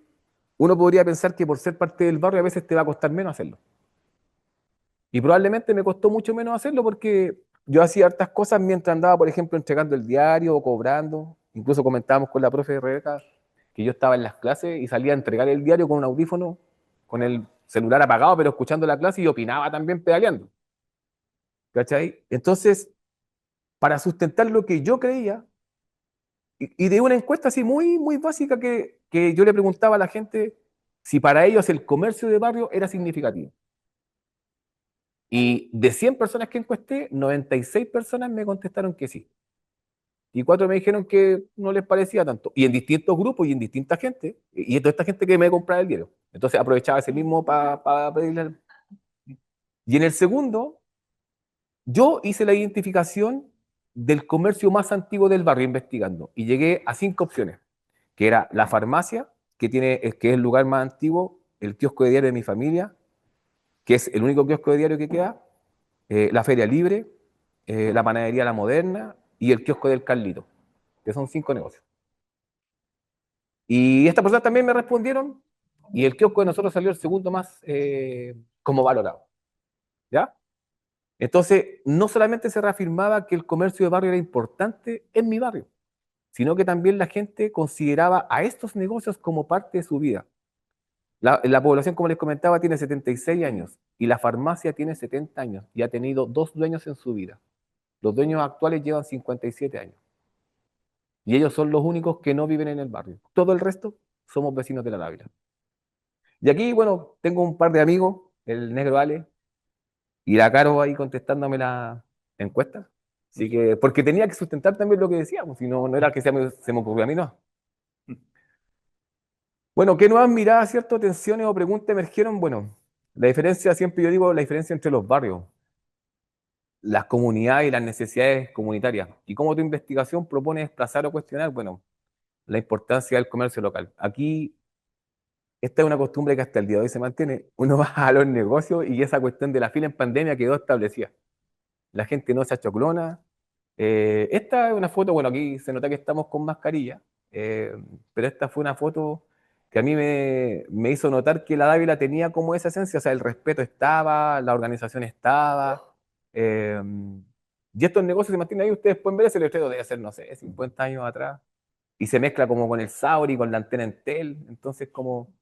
uno podría pensar que por ser parte del barrio a veces te va a costar menos hacerlo. Y probablemente me costó mucho menos hacerlo porque yo hacía hartas cosas mientras andaba, por ejemplo, entregando el diario o cobrando. Incluso comentábamos con la profe Rebeca que yo estaba en las clases y salía a entregar el diario con un audífono, con el celular apagado, pero escuchando la clase, y opinaba también pedaleando. ¿Cachai? Entonces, para sustentar lo que yo creía, y de una encuesta así muy, muy básica que yo le preguntaba a la gente si para ellos el comercio de barrio era significativo. Y de 100 personas que encuesté, 96 personas me contestaron que sí. Y 4 me dijeron que no les parecía tanto. Y en distintos grupos y en distinta gente. Y toda esta gente que me compraba el diario. Entonces aprovechaba ese mismo para pedirle. Y en el segundo, yo hice la identificación del comercio más antiguo del barrio investigando. Y llegué a 5 opciones. Que era la farmacia, que es el lugar más antiguo, el kiosco de diario de mi familia, que es el único kiosco de diario que queda, la Feria Libre, la Panadería La Moderna y el kiosco del Carlito, que son 5 negocios. Y estas personas también me respondieron, y el kiosco de nosotros salió el segundo más como valorado. ¿Ya? Entonces, no solamente se reafirmaba que el comercio de barrio era importante en mi barrio, sino que también la gente consideraba a estos negocios como parte de su vida. La población, como les comentaba, tiene 76 años y la farmacia tiene 70 años y ha tenido 2 dueños en su vida. Los dueños actuales llevan 57 años y ellos son los únicos que no viven en el barrio. Todo el resto somos vecinos de la Dávila. Y aquí, bueno, tengo un par de amigos, el negro Ale y la Caro ahí contestándome la encuesta. Así que, porque tenía que sustentar también lo que decíamos, si no, no era que se me ocurrió a mí, no. Bueno, ¿qué nuevas miradas, ciertas tensiones o preguntas emergieron? Bueno, la diferencia, siempre yo digo, la diferencia entre los barrios, las comunidades y las necesidades comunitarias. ¿Y cómo tu investigación propone desplazar o cuestionar? Bueno, la importancia del comercio local. Aquí, esta es una costumbre que hasta el día de hoy se mantiene. Uno va a los negocios y esa cuestión de la fila en pandemia quedó establecida. La gente no se achoclona. Esta es una foto, bueno, aquí se nota que estamos con mascarilla, eh, pero esta fue una foto que a mí me hizo notar que la Dávila tenía como esa esencia, o sea, el respeto estaba, la organización estaba, eh, y estos negocios se mantienen ahí. Ustedes pueden ver ese letrero, debe ser, no sé, 50 años atrás, y se mezcla como con el Sauri, con la antena Entel, entonces como,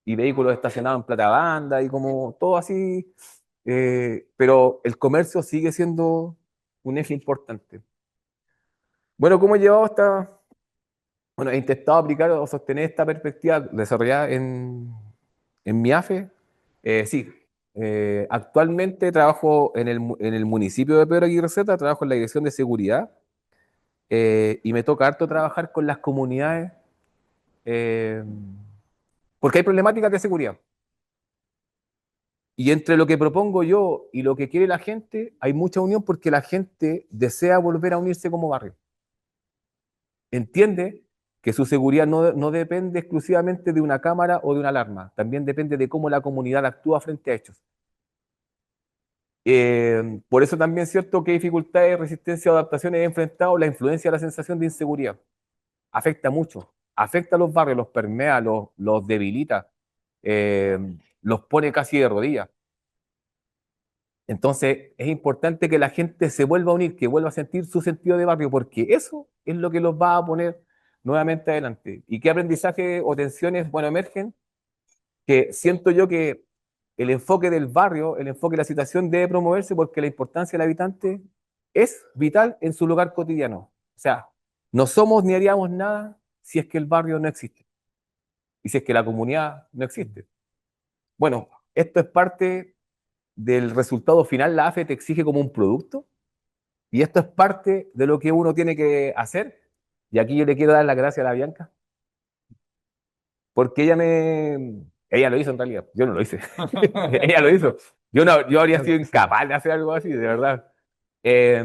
y vehículos estacionados en plata banda, y como todo así, pero el comercio sigue siendo un eje importante. Bueno, ¿cómo he llevado bueno, he intentado aplicar o sostener esta perspectiva desarrollada en mi AFE? Sí, actualmente trabajo en el municipio de Pedro Aguirre Cerda, trabajo en la dirección de seguridad, y me toca harto trabajar con las comunidades, eh, porque hay problemáticas de seguridad. Y entre lo que propongo yo y lo que quiere la gente, hay mucha unión porque la gente desea volver a unirse como barrio. Entiende que su seguridad no depende exclusivamente de una cámara o de una alarma, también depende de cómo la comunidad actúa frente a hechos. Por eso también es cierto que dificultades, resistencia o adaptaciones he enfrentado la influencia de la sensación de inseguridad. Afecta mucho, afecta a los barrios, los permea, los debilita, eh, los pone casi de rodillas. Entonces es importante que la gente se vuelva a unir, que vuelva a sentir su sentido de barrio, porque eso es lo que los va a poner nuevamente adelante. ¿Y qué aprendizaje o tensiones, bueno, emergen? Que siento yo que el enfoque del barrio, el enfoque de la situación debe promoverse porque la importancia del habitante es vital en su lugar cotidiano. O sea, no somos ni haríamos nada si es que el barrio no existe y si es que la comunidad no existe. Bueno, esto es parte del resultado final. La AFE te exige como un producto y esto es parte de lo que uno tiene que hacer. Y aquí yo le quiero dar las gracias a la Bianca porque ella lo hizo en realidad, yo no lo hice. Ella lo hizo. Yo habría sido incapaz de hacer algo así, de verdad. Eh,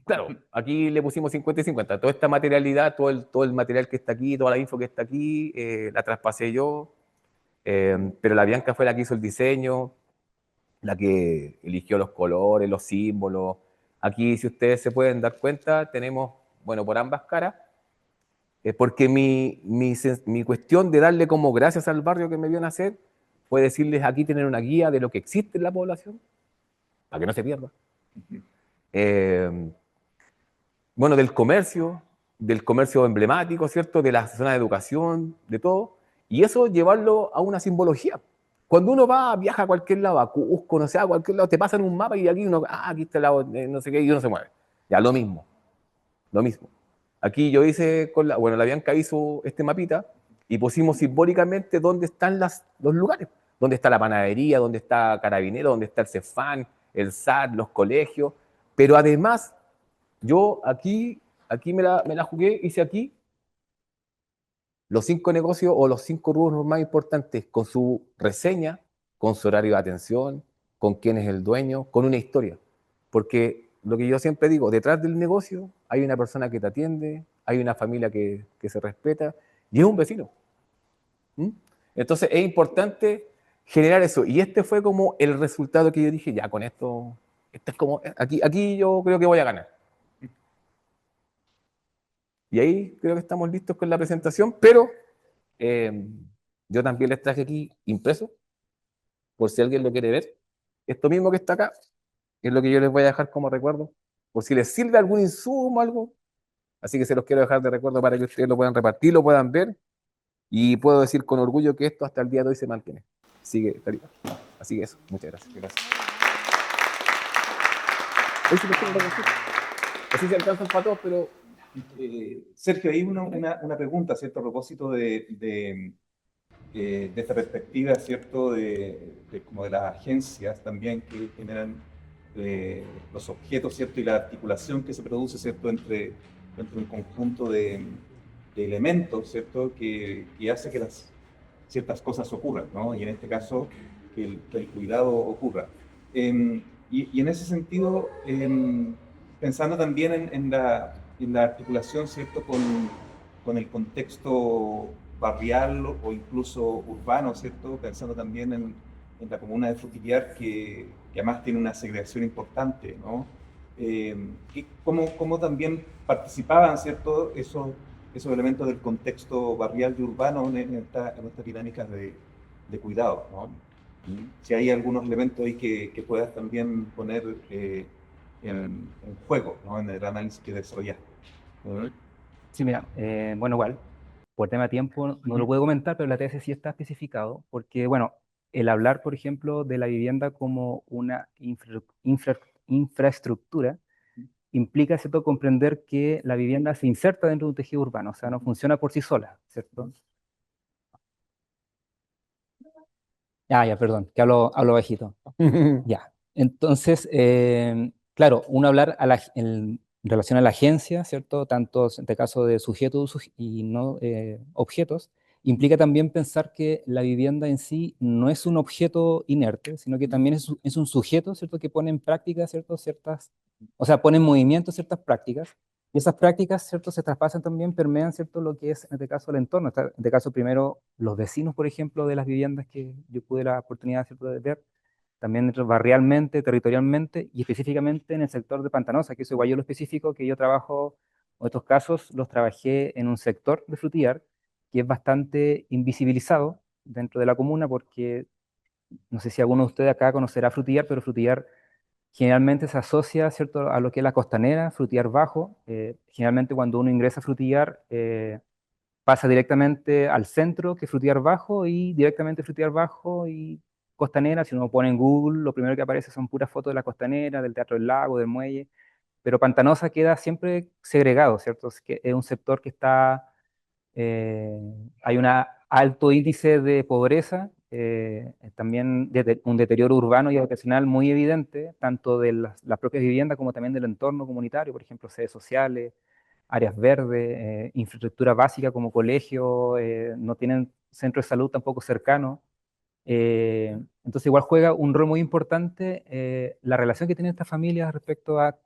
claro, aquí le pusimos 50 y 50. Toda esta materialidad, todo el material que está aquí, toda la info que está aquí, la traspasé yo. Pero la Bianca fue la que hizo el diseño, la que eligió los colores, los símbolos. Aquí, si ustedes se pueden dar cuenta, tenemos, bueno, por ambas caras, porque mi cuestión de darle como gracias al barrio que me vio nacer fue decirles aquí tener una guía de lo que existe en la población, para que no se pierda. Bueno, del comercio emblemático, ¿cierto? De la zona de educación, de todo, y eso llevarlo a una simbología. Cuando uno viaja a cualquier lado, a Cusco, no sé, a cualquier lado, te pasan un mapa y aquí uno, aquí está el lado, no sé qué, y uno se mueve. Ya, lo mismo, lo mismo. Aquí yo hice, bueno, la Bianca hizo este mapita y pusimos simbólicamente dónde están los lugares. Dónde está la panadería, dónde está Carabinero, dónde está el Cefán, el SAT, los colegios. Pero además, yo aquí me la jugué, hice aquí los 5 negocios o los 5 rubros más importantes con su reseña, con su horario de atención, con quién es el dueño, con una historia. Porque lo que yo siempre digo, detrás del negocio hay una persona que te atiende, hay una familia que se respeta y es un vecino. ¿Mm? Entonces es importante generar eso. Y este fue como el resultado que yo dije, ya con esto es como, aquí yo creo que voy a ganar. Y ahí creo que estamos listos con la presentación, pero yo también les traje aquí impreso, por si alguien lo quiere ver. Esto mismo que está acá es lo que yo les voy a dejar como recuerdo, por si les sirve algún insumo, algo. Así que se los quiero dejar de recuerdo para que ustedes lo puedan repartir, lo puedan ver. Y puedo decir con orgullo que esto hasta el día de hoy se mantiene. Así que eso, muchas gracias. Gracias. Hoy sí los quiero repartir. Así se alcanzan para todos, pero Sergio, hay una pregunta, ¿cierto? A propósito de esta perspectiva, ¿cierto? Como de las agencias también que generan los objetos, ¿cierto? Y la articulación que se produce, ¿cierto? Entre un conjunto de elementos, ¿cierto? Que hace que ciertas cosas ocurran, ¿no? Y en este caso, que el cuidado ocurra. Y en ese sentido, pensando también en la articulación, ¿cierto? Con el contexto barrial o incluso urbano, ¿cierto? Pensando también en la comuna de Frutillar, que además tiene una segregación importante, ¿no? ¿Cómo también participaban, ¿cierto? Esos elementos del contexto barrial y urbano en estas dinámicas de cuidado, ¿no? Si hay algunos elementos ahí que puedas también poner en juego, ¿no? En el análisis que desarrollaste. Sí, mira, bueno, igual, por tema de tiempo no lo puedo comentar, pero la tesis sí está especificado, porque, bueno, el hablar, por ejemplo, de la vivienda como una infraestructura implica, ¿cierto?, comprender que la vivienda se inserta dentro de un tejido urbano, o sea, no funciona por sí sola, ¿cierto? Ah, ya, perdón, que hablo bajito. Ya, entonces, claro, uno hablar en relación a la agencia, ¿cierto? Tanto en este caso de sujetos y no objetos, implica también pensar que la vivienda en sí no es un objeto inerte, sino que también es un sujeto, ¿cierto? Que pone en práctica, ¿cierto? O sea, pone en movimiento ciertas prácticas, y esas prácticas, ¿cierto? Se traspasan también, permean, ¿cierto? Lo que es, en este caso, el entorno. En este caso, primero, los vecinos, por ejemplo, de las viviendas que yo pude la oportunidad, ¿cierto?, de ver, también barrialmente, territorialmente y específicamente en el sector de Pantanosa, que eso igual yo lo específico, que yo trabajo, en estos casos los trabajé en un sector de Frutillar que es bastante invisibilizado dentro de la comuna porque no sé si alguno de ustedes acá conocerá Frutillar, pero Frutillar generalmente se asocia, ¿cierto?, a lo que es la costanera, Frutillar Bajo. Generalmente cuando uno ingresa a Frutillar pasa directamente al centro, que es Frutillar Bajo, y directamente Frutillar Bajo y costanera, si uno pone en Google, lo primero que aparece son puras fotos de la costanera, del Teatro del Lago, del muelle, pero Pantanosa queda siempre segregado, ¿cierto? Es que es un sector que está, eh, hay un alto índice de pobreza, también un deterioro urbano y habitacional muy evidente, tanto de las propias viviendas como también del entorno comunitario, por ejemplo, sedes sociales, áreas verdes, infraestructura básica como colegio, no tienen centro de salud tampoco cercano. Entonces igual juega un rol muy importante la relación que tienen estas familias respecto a,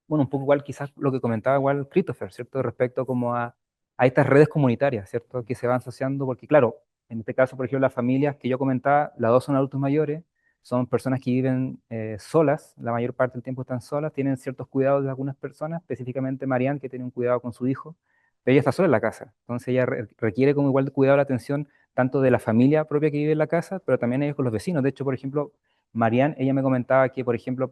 bueno, un poco igual quizás lo que comentaba igual Christopher, ¿cierto? Respecto como a estas redes comunitarias, ¿cierto? Que se van asociando, porque claro, en este caso, por ejemplo, las familias que yo comentaba, las dos son adultos mayores, son personas que viven solas, la mayor parte del tiempo están solas, tienen ciertos cuidados de algunas personas, específicamente Marianne, que tiene un cuidado con su hijo, pero ella está sola en la casa, entonces ella requiere como igual de cuidado, la atención, tanto de la familia propia que vive en la casa, pero también ellos con los vecinos. De hecho, por ejemplo, Marianne, ella me comentaba que, por ejemplo,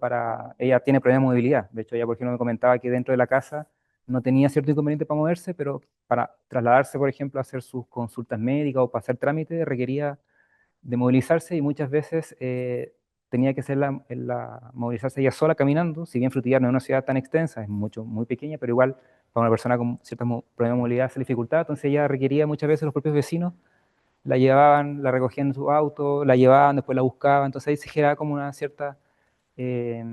ella tiene problemas de movilidad. De hecho, ella, por ejemplo, me comentaba que dentro de la casa no tenía cierto inconveniente para moverse, pero para trasladarse, por ejemplo, a hacer sus consultas médicas o para hacer trámites, requería de movilizarse y muchas veces tenía que hacer movilizarse ella sola caminando. Si bien Frutillar no es una ciudad tan extensa, es muy pequeña, pero igual para una persona con ciertos problemas de movilidad se le dificultaba. Entonces ella requería muchas veces los propios vecinos la llevaban, la recogían en su auto, la llevaban, después la buscaban, entonces ahí se generaba como una cierta, eh,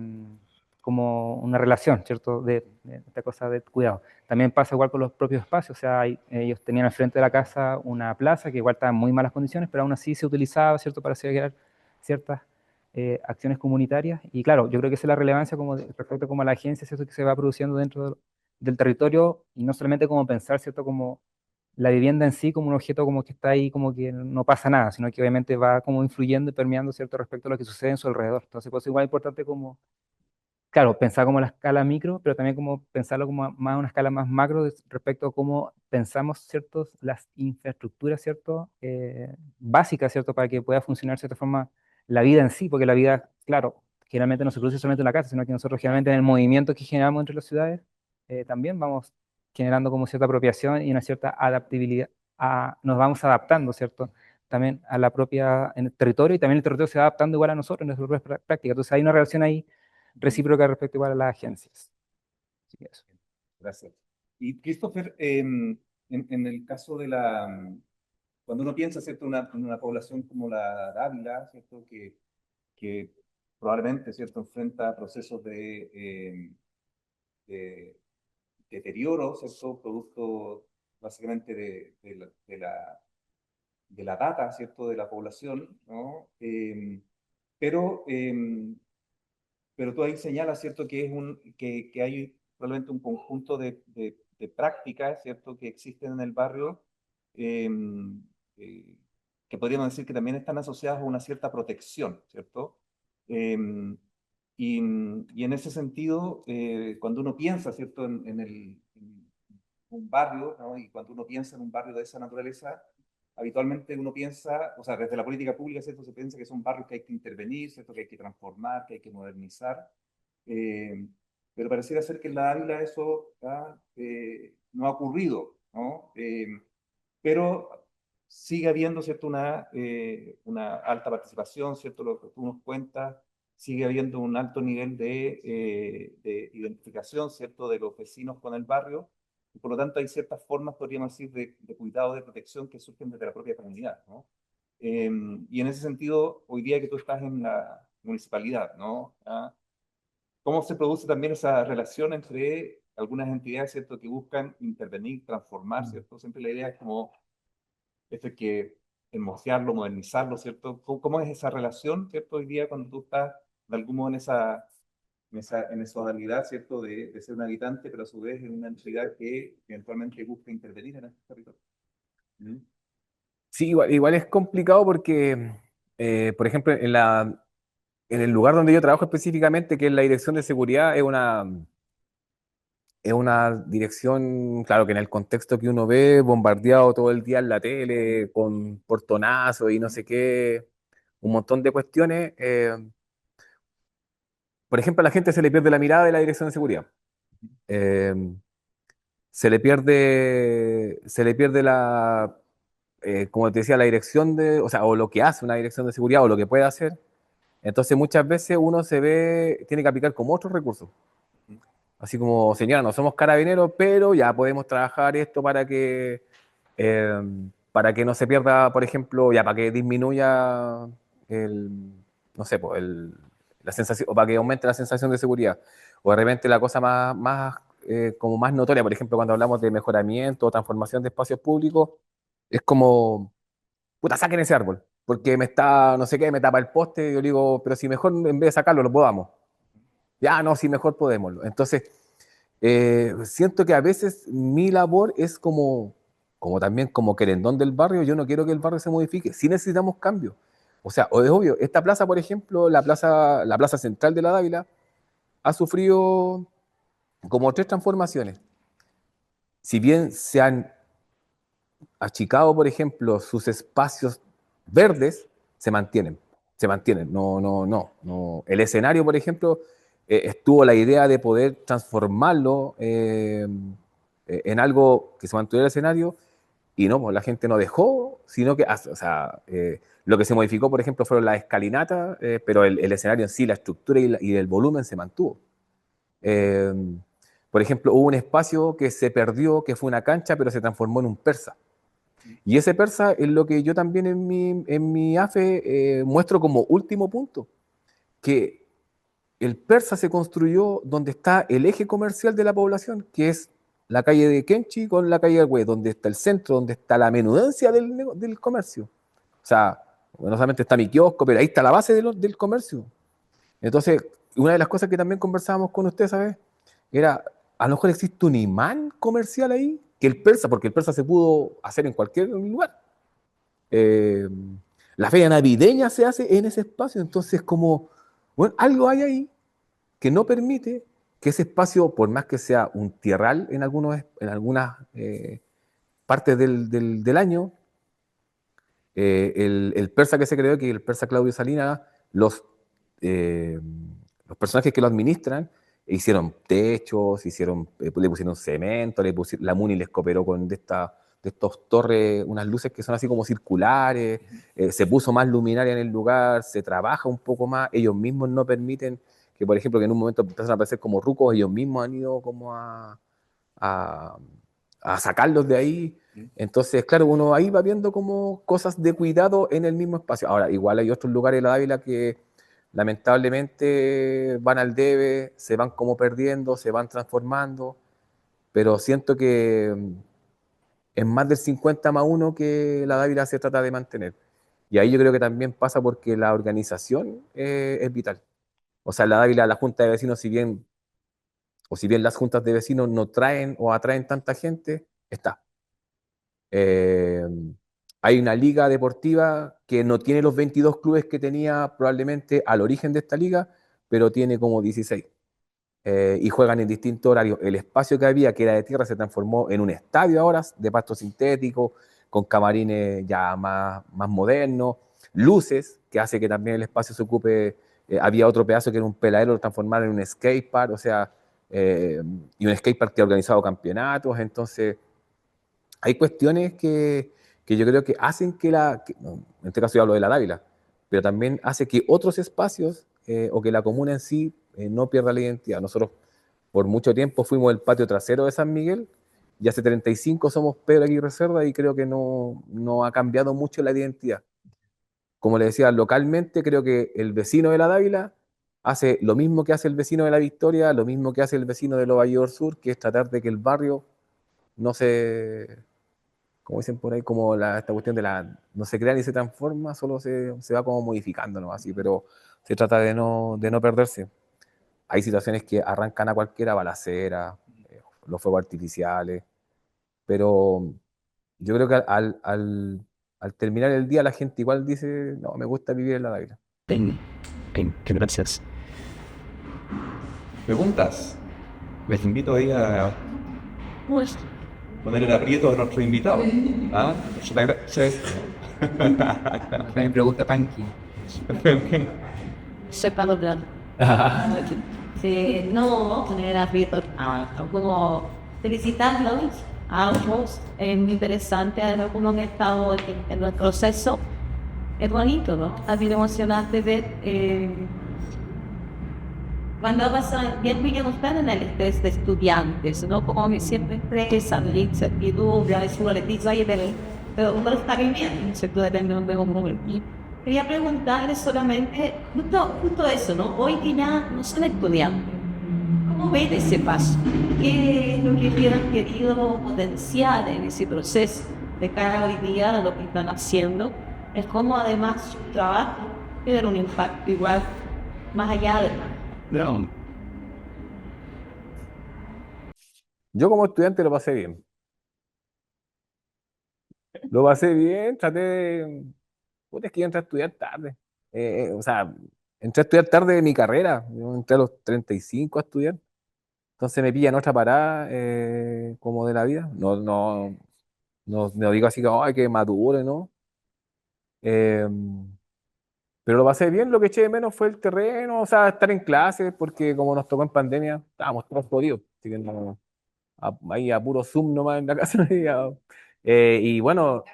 como una relación, ¿cierto? De esta cosa de cuidado. También pasa igual con los propios espacios, o sea, ellos tenían al frente de la casa una plaza que igual estaba en muy malas condiciones, pero aún así se utilizaba, ¿cierto? Para hacer ciertas acciones comunitarias. Y claro, yo creo que esa es la relevancia como respecto como a la agencia, ¿cierto? Que se va produciendo dentro del territorio y no solamente como pensar, ¿cierto? Como la vivienda en sí como un objeto como que está ahí, como que no pasa nada, sino que obviamente va como influyendo y permeando, ¿cierto?, respecto a lo que sucede en su alrededor. Entonces, pues igual es importante como, claro, pensar como la escala micro, pero también como pensarlo como más a una escala más macro respecto a cómo pensamos, ¿cierto?, las infraestructuras, ¿cierto?, básicas, ¿cierto?, para que pueda funcionar de cierta forma la vida en sí, porque la vida, claro, generalmente no se produce solamente en la casa, sino que nosotros generalmente en el movimiento que generamos entre las ciudades, también vamos generando como cierta apropiación y una cierta adaptabilidad, nos vamos adaptando, ¿cierto?, también a la propia en el territorio y también el territorio se va adaptando igual a nosotros en nuestras propias prácticas. Entonces hay una relación ahí recíproca respecto igual a las agencias. Así que eso. Gracias. Y Christopher, en el caso de cuando uno piensa, ¿cierto?, en una población como la de Ávila, ¿cierto?, que probablemente, ¿cierto?, enfrenta procesos de deterioro, ¿cierto?, producto básicamente de la data, ¿cierto?, de la población, ¿no? Pero, eh, pero tú ahí señalas, ¿cierto?, que hay probablemente un conjunto de prácticas, ¿cierto?, que existen en el barrio, eh, eh, que podríamos decir que también están asociadas a una cierta protección, ¿cierto? Eh, y en ese sentido, cuando uno piensa, ¿cierto?, en un barrio, ¿no? Y cuando uno piensa en un barrio de esa naturaleza, habitualmente uno piensa, o sea, desde la política pública, ¿cierto? Se piensa que son barrios que hay que intervenir, ¿cierto? Que hay que transformar, que hay que modernizar. Eh, pero pareciera ser que en la Ávila eso no ha ocurrido, ¿no? Pero sigue habiendo, ¿cierto? Una alta participación, ¿cierto? Lo que tú nos cuentas, sigue habiendo un alto nivel de identificación, ¿cierto? De los vecinos con el barrio, y por lo tanto hay ciertas formas, podríamos decir, de cuidado, de protección que surgen desde la propia comunidad, ¿no? Y en ese sentido, hoy día que tú estás en la municipalidad, ¿no? ¿Ah? ¿Cómo se produce también esa relación entre algunas entidades, ¿cierto?, que buscan intervenir, transformar, ¿cierto? Siempre la idea es como esto hay que hermosearlo, modernizarlo, ¿cierto? ¿Cómo es esa relación, ¿cierto? Hoy día cuando tú estás de algún modo en esa modalidad, ¿cierto? De ser un habitante, pero a su vez en una entidad que eventualmente busca intervenir en este territorio. ¿Mm? Sí, igual es complicado porque, por ejemplo, en el lugar donde yo trabajo específicamente, que es la Dirección de Seguridad, es una dirección, claro, que en el contexto que uno ve, bombardeado todo el día en la tele, con portonazos y no sé qué, un montón de cuestiones. Por ejemplo, a la gente se le pierde la mirada de la Dirección de Seguridad. Eh, se le pierde como te decía, la dirección o lo que hace una dirección de seguridad o lo que puede hacer. Entonces muchas veces uno tiene que aplicar como otros recursos. Así como, señora, no somos carabineros, pero ya podemos trabajar esto para que no se pierda, por ejemplo, ya para que disminuya no sé, pues, la sensación, o para que aumente la sensación de seguridad. O de repente la cosa como más notoria, por ejemplo, cuando hablamos de mejoramiento o transformación de espacios públicos, es como, puta, saquen ese árbol, porque no sé qué, me tapa el poste, y yo digo, pero si mejor en vez de sacarlo, lo podamos. Ya, no, si mejor podemos. Entonces, siento que a veces mi labor es como también como querendón del barrio. Yo no quiero que el barrio se modifique, sí necesitamos cambio. O sea, es obvio, esta plaza, por ejemplo, la plaza central de la Dávila, ha sufrido como 3 transformaciones. Si bien se han achicado, por ejemplo, sus espacios verdes, se mantienen. No. El escenario, por ejemplo, estuvo la idea de poder transformarlo en algo que se mantuviera el escenario, y no, pues la gente no dejó, sino que, o sea, lo que se modificó, por ejemplo, fueron las escalinatas, pero el escenario en sí, la estructura y el volumen se mantuvo. Eh, por ejemplo, hubo un espacio que se perdió, que fue una cancha, pero se transformó en un persa. Y ese persa es lo que yo también en mi AFE muestro como último punto, que el persa se construyó donde está el eje comercial de la población, que es la calle de Kenchi con la calle del Güey, donde está el centro, donde está la menudencia del comercio. O sea, no solamente está mi kiosco, pero ahí está la base del comercio. Entonces, una de las cosas que también conversábamos con usted, ¿sabes? Era, a lo mejor existe un imán comercial ahí, que el persa, porque el persa se pudo hacer en cualquier lugar. Eh, la feria navideña se hace en ese espacio, entonces como, bueno, algo hay ahí que no permite que ese espacio, por más que sea un tierral en algunas partes del año, el persa que se creó, que el persa Claudio Salinas, eh, los personajes que lo administran, hicieron techos, le pusieron cemento, la MUNI les cooperó con de estos torres, unas luces que son así como circulares, se puso más luminaria en el lugar, se trabaja un poco más, ellos mismos no permiten que, por ejemplo, que en un momento empiezan a aparecer como rucos, ellos mismos han ido como a, a sacarlos de ahí. Entonces, claro, uno ahí va viendo como cosas de cuidado en el mismo espacio. Ahora, igual hay otros lugares de la Dávila que lamentablemente van al debe, se van como perdiendo, se van transformando, pero siento que es más del 50+1 que la Dávila se trata de mantener. Y ahí yo creo que también pasa porque la organización es vital. O sea, la Dávila, la Junta de Vecinos, si bien las juntas de vecinos no traen o atraen tanta gente, está. Eh, Hay una liga deportiva que no tiene los 22 clubes que tenía probablemente al origen de esta liga, pero tiene como 16. Y juegan en distintos horarios. El espacio que había, que era de tierra, se transformó en un estadio ahora, de pasto sintético, con camarines ya más modernos, luces, que hace que también el espacio se ocupe. Había otro pedazo que era un peladero, lo transformaron en un skatepark, o sea, y un skatepark que ha organizado campeonatos. Entonces, hay cuestiones que yo creo que hacen no, en este caso yo hablo de la Dávila, pero también hace que otros espacios o que la comuna en sí no pierda la identidad. Nosotros por mucho tiempo fuimos el patio trasero de San Miguel y hace 35 somos Pedro Aguirre Cerda y creo que no ha cambiado mucho la identidad. Como le decía, localmente creo que el vecino de la Dávila hace lo mismo que hace el vecino de la Victoria, lo mismo que hace el vecino de Lovalle Sur, que es tratar de que el barrio no se, como dicen por ahí, como esta cuestión no se crea ni se transforma, solo se va como modificando, ¿no? Así, pero se trata de no perderse. Hay situaciones que arrancan a cualquiera, balacera, los fuegos artificiales, pero yo creo que al terminar el día la gente igual dice, no, me gusta vivir en la Dávila. Bien, bien, gracias. ¿Preguntas? Les invito ahí a Pues, poner el aprieto a nuestro invitado. ¿Ah? me pregunta Panky. Sepa hablar. Sí, no tener abierto como felicitarlos ambos. Es muy interesante, algunos han estado en el proceso. Es bonito, ¿no? Ha sido emocionante ver cuando pasan 10 millones en el estrés de estudiantes, ¿no? Como que siempre expresan la incertidumbre, a veces uno les dice, oye, pero uno está viviendo, ¿cierto? Depende de donde uno vive. Quería preguntarle solamente, justo eso, ¿no? Hoy que ya no son estudiantes, ¿cómo ven ese paso? ¿Qué es lo que hubieran querido potenciar en ese proceso de cara hoy día a lo que están haciendo? Es como además su trabajo tiene un impacto igual, más allá de... No. Yo como estudiante lo pasé bien. Lo pasé bien, traté de... Puta, es que yo entré a estudiar tarde. O sea, entré a estudiar tarde de mi carrera. Yo entré a los 35 a estudiar. Entonces me pilla en otra parada como de la vida. No digo así que, ay, que madure, ¿no? Eh, pero lo pasé bien, lo que eché de menos fue el terreno, o sea, estar en clase, porque como nos tocó en pandemia, estábamos todos jodidos. Así que ahí a puro Zoom nomás en la casa. Y bueno,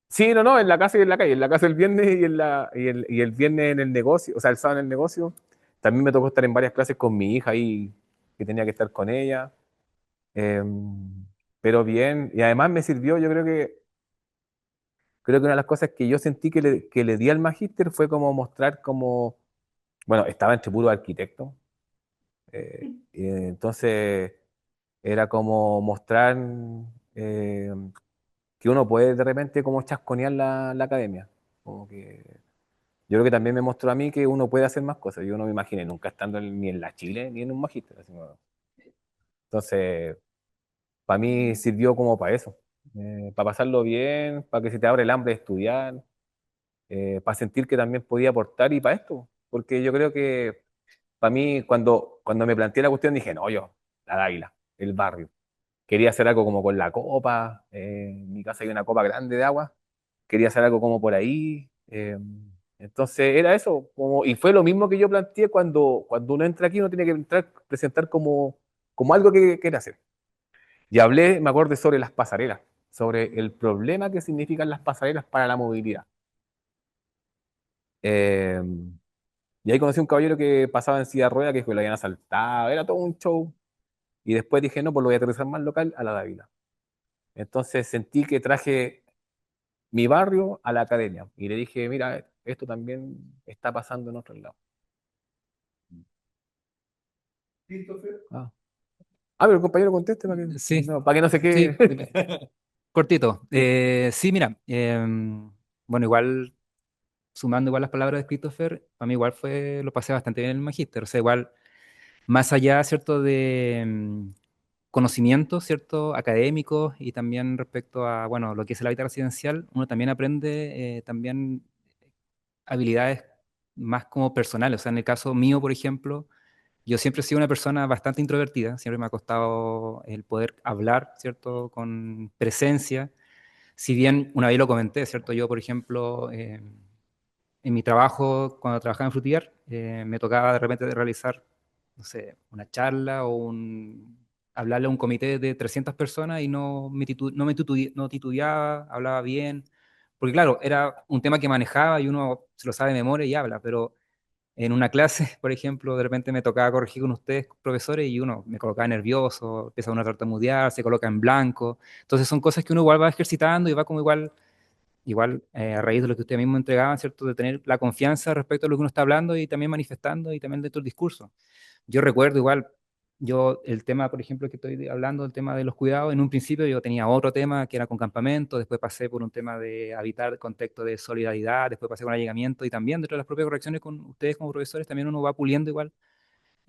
sí, no, en la casa y en la calle, en la casa el viernes y el viernes en el negocio, o sea, el sábado en el negocio. También me tocó estar en varias clases con mi hija ahí, que tenía que estar con ella. Eh, pero bien, y además me sirvió, yo creo que una de las cosas que yo sentí que le di al magíster fue como mostrar como, bueno, estaba entre puro arquitecto, y entonces era como mostrar eh, que uno puede de repente como chasconear la academia. Como que yo creo que también me mostró a mí que uno puede hacer más cosas. Yo no me imaginé nunca estando ni en la Chile ni en un magíster. Así, ¿no? Entonces, para mí sirvió como para eso, para pasarlo bien, para que se te abra el hambre de estudiar, para sentir que también podía aportar y para esto. Porque yo creo que para mí, cuando me planteé la cuestión, dije, no, yo, la Dávila, el barrio. Quería hacer algo como con la copa, en mi casa hay una copa grande de agua, quería hacer algo como por ahí. Entonces era eso, y fue lo mismo que yo planteé cuando uno entra aquí, uno tiene que entrar, presentar como algo que quiere hacer. Y hablé, me acuerdo, sobre las pasarelas, sobre el problema que significan las pasarelas para la movilidad. Eh, y ahí conocí a un caballero que pasaba en silla de rueda, que lo habían asaltado, era todo un show. Y después dije, no, pues lo voy a aterrizar más local a la Dávila. Entonces sentí que traje mi barrio a la academia. Y le dije, mira, esto también está pasando en otros lados. Ah, pero el compañero conteste Sí, para que no se sí, quede. cortito. Sí, mira, bueno, igual sumando igual las palabras de Christopher, para mí igual lo pasé bastante bien en el magíster, o sea, igual, más allá, ¿cierto?, de conocimientos, ¿cierto?, académicos y también respecto a, bueno, lo que es el hábitat residencial, uno también aprende también habilidades más como personales, o sea, en el caso mío, por ejemplo, yo siempre he sido una persona bastante introvertida, siempre me ha costado el poder hablar, ¿cierto?, con presencia, si bien una vez lo comenté, ¿cierto?, yo, por ejemplo, en mi trabajo, cuando trabajaba en Frutillar, me tocaba de repente realizar, no sé, una charla o hablarle a un comité de 300 personas y no titubeaba, hablaba bien, porque claro, era un tema que manejaba y uno se lo sabe de memoria y habla, pero en una clase, por ejemplo, de repente me tocaba corregir con ustedes, profesores, y uno me colocaba nervioso, empieza uno a tartamudear, se coloca en blanco, entonces son cosas que uno igual va ejercitando y va como igual a raíz de lo que ustedes mismos entregaban, ¿cierto? De tener la confianza respecto a lo que uno está hablando y también manifestando y también dentro del discurso. Yo recuerdo igual, el tema, por ejemplo, que estoy hablando, el tema de los cuidados, en un principio yo tenía otro tema que era con campamento, después pasé por un tema de habitar el contexto de solidaridad, después pasé con allegamiento y también dentro de las propias correcciones con ustedes como profesores también uno va puliendo igual,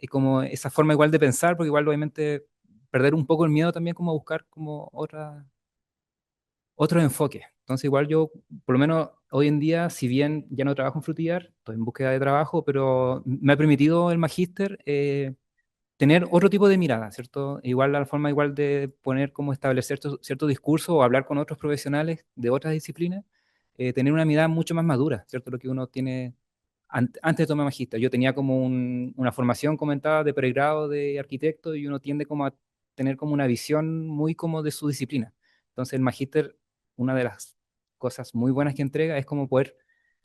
como esa forma igual de pensar, porque igual obviamente perder un poco el miedo también como buscar como otro enfoque. Entonces, igual yo, por lo menos hoy en día, si bien ya no trabajo en Frutillar, estoy en búsqueda de trabajo, pero me ha permitido el magíster tener otro tipo de mirada, ¿cierto? Igual la forma igual de poner como establecer cierto discurso o hablar con otros profesionales de otras disciplinas, tener una mirada mucho más madura, ¿cierto? Lo que uno tiene antes de tomar magíster. Yo tenía como una formación comentada de pregrado de arquitecto y uno tiende como a tener como una visión muy como de su disciplina. Entonces el magíster, una de las cosas muy buenas que entrega es como poder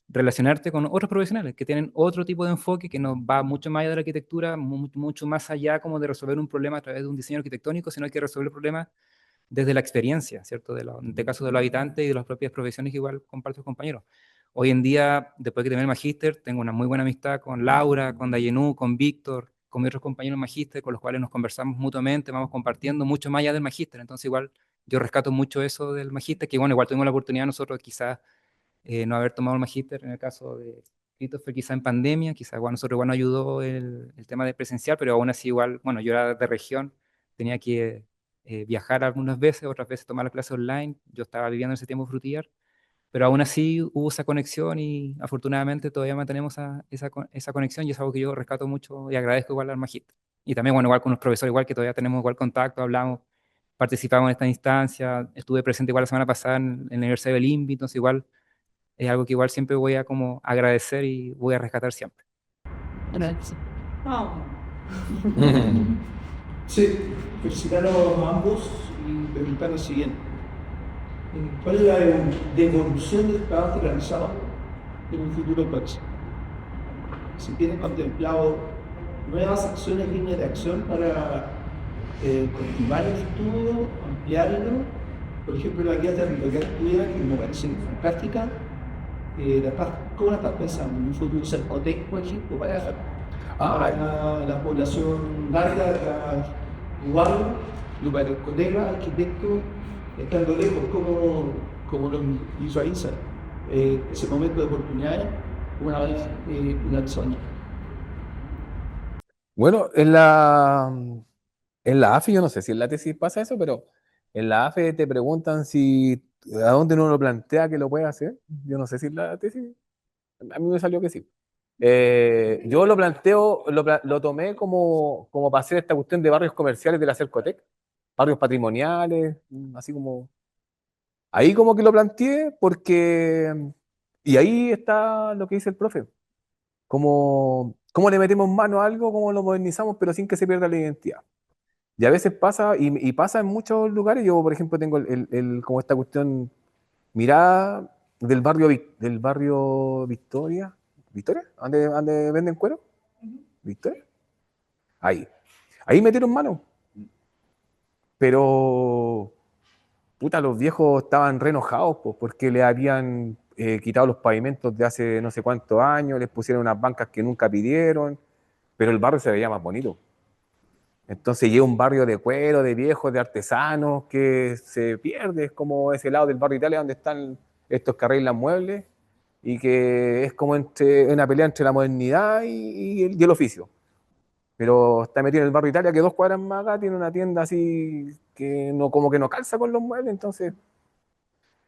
relacionarte con otros profesionales que tienen otro tipo de enfoque que no va mucho más allá de la arquitectura, mucho más allá como de resolver un problema a través de un diseño arquitectónico, sino que resolver problemas desde la experiencia, ¿cierto? En este caso de los habitantes y de las propias profesiones que igual comparto con compañeros. Hoy en día, después que terminé el magíster, tengo una muy buena amistad con Laura, con Dayenú, con Víctor, con mis otros compañeros magíster, con los cuales nos conversamos mutuamente, vamos compartiendo mucho más allá del magíster. Entonces igual yo rescato mucho eso del magíster, que bueno, igual tuvimos la oportunidad nosotros quizás no haber tomado el magíster en el caso de Christopher, quizá en pandemia, quizá igual nosotros igual nos ayudó el tema de presencial, pero aún así igual, bueno, yo era de región, tenía que viajar algunas veces, otras veces tomar la clase online, yo estaba viviendo en ese tiempo en Frutillar, pero aún así hubo esa conexión y afortunadamente todavía mantenemos esa conexión y es algo que yo rescato mucho y agradezco igual al magíster. Y también, bueno, igual con los profesores, igual que todavía tenemos igual contacto, hablamos, participamos en esta instancia, estuve presente igual la semana pasada en la Universidad del INVI, entonces igual es algo que igual siempre voy a como agradecer y voy a rescatar siempre. Gracias. Sí, felicitarlos a ambos y preguntar lo siguiente. ¿Cuál es la devolución del trabajo realizado en un futuro próximo? Si tienen contemplado nuevas acciones, líneas de acción para continuar el estudio, ampliarlo. Por ejemplo, la guía territorial tuya, que me parece fantástica. ¿Cómo la estás pensando? ¿En un futuro Cercotec, por ejemplo, para la población larga de la Uruguay, para el colega, arquitecto, estando lejos, cómo lo visualiza ese momento de oportunidad una vez lanzado? Bueno, en la AFE, yo no sé si en la tesis pasa eso, pero en la AFE te preguntan si a dónde uno lo plantea que lo puede hacer. Yo no sé si en la tesis, a mí me salió que sí. Yo lo planteo, lo tomé como para hacer esta cuestión de barrios comerciales de la Cercotec, barrios patrimoniales, así como. Ahí como que lo planteé porque. Y ahí está lo que dice el profe. Cómo le metemos mano a algo, cómo lo modernizamos, pero sin que se pierda la identidad. Y a veces pasa, y pasa en muchos lugares. Yo, por ejemplo, tengo como esta cuestión mirada del barrio Victoria. ¿Victoria? ¿Dónde venden cuero? ¿Victoria? Ahí metieron mano. Pero, puta, los viejos estaban re enojados pues, porque le habían quitado los pavimentos de hace no sé cuántos años, les pusieron unas bancas que nunca pidieron, pero el barrio se veía más bonito. Entonces llega un barrio de cuero, de viejos, de artesanos, que se pierde, es como ese lado del barrio Italia donde están estos que arreglan muebles, y que es como una pelea entre la modernidad y el oficio. Pero está metido en el barrio Italia, que 2 cuadras más acá tiene una tienda así que no, como que no calza con los muebles, entonces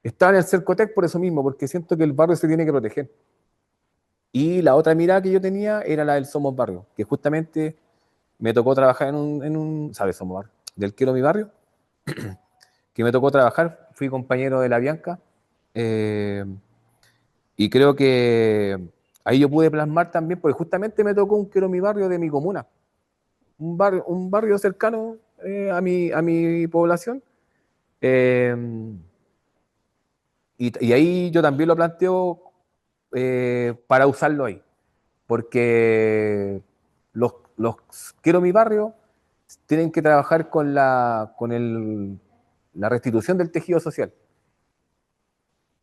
está en el Cercotec por eso mismo, porque siento que el barrio se tiene que proteger. Y la otra mirada que yo tenía era la del Somos Barrio, que justamente me tocó trabajar ¿sabes? Somos Barrio, del Quiero Mi Barrio, que me tocó trabajar, fui compañero de la Bianca, y creo que ahí yo pude plasmar también, porque justamente me tocó un Quiero Mi Barrio de mi comuna, un barrio cercano a mi población, eh, y ahí yo también lo planteo para usarlo ahí, porque los Quiero Mi Barrio tienen que trabajar con la restitución del tejido social.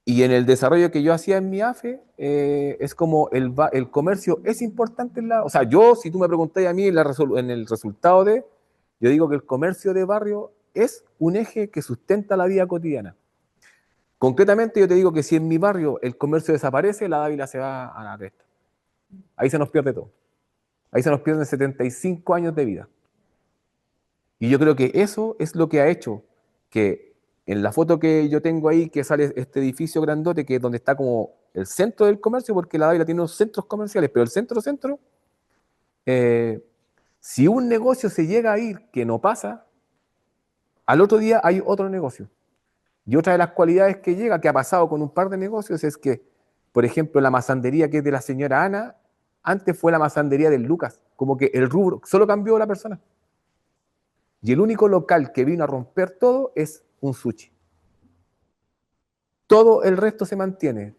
Y en el desarrollo que yo hacía en mi AFE, es como el comercio es importante o sea, si tú me preguntáis a mí en el resultado yo digo que el comercio de barrio es un eje que sustenta la vida cotidiana. Concretamente, yo te digo que si en mi barrio el comercio desaparece, la Dávila se va a la cresta. Ahí se nos pierde todo. Ahí se nos pierden 75 años de vida. Y yo creo que eso es lo que ha hecho que en la foto que yo tengo ahí, que sale este edificio grandote, que es donde está como el centro del comercio, porque la Dávila tiene unos centros comerciales, pero el centro, si un negocio se llega a ir que no pasa, al otro día hay otro negocio. Y otra de las cualidades que llega, que ha pasado con un par de negocios, es que, por ejemplo, la masandería que es de la señora Ana, antes fue la masandería del Lucas, como que el rubro, solo cambió la persona. Y el único local que vino a romper todo es un sushi. Todo el resto se mantiene.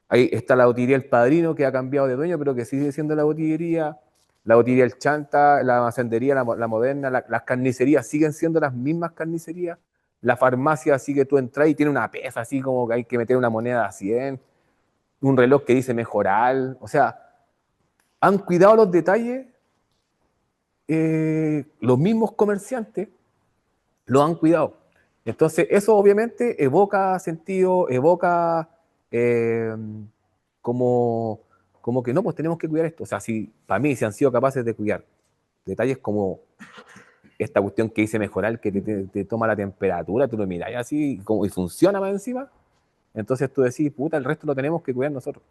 Ahí está la botillería El Padrino, que ha cambiado de dueño, pero que sigue siendo la botillería El Chanta, la macendería, la Moderna, las carnicerías siguen siendo las mismas carnicerías. La farmacia, así que tú entras y tiene una pesa, así como que hay que meter una moneda a 100, un reloj que dice mejorar. O sea, han cuidado los detalles, los mismos comerciantes lo han cuidado. Entonces, eso obviamente evoca sentido, evoca como que no, pues tenemos que cuidar esto. O sea, si para mí, si han sido capaces de cuidar detalles como esta cuestión que dice mejorar, que te toma la temperatura, tú lo miras así y funciona más encima, entonces tú decís, puta, el resto lo tenemos que cuidar nosotros.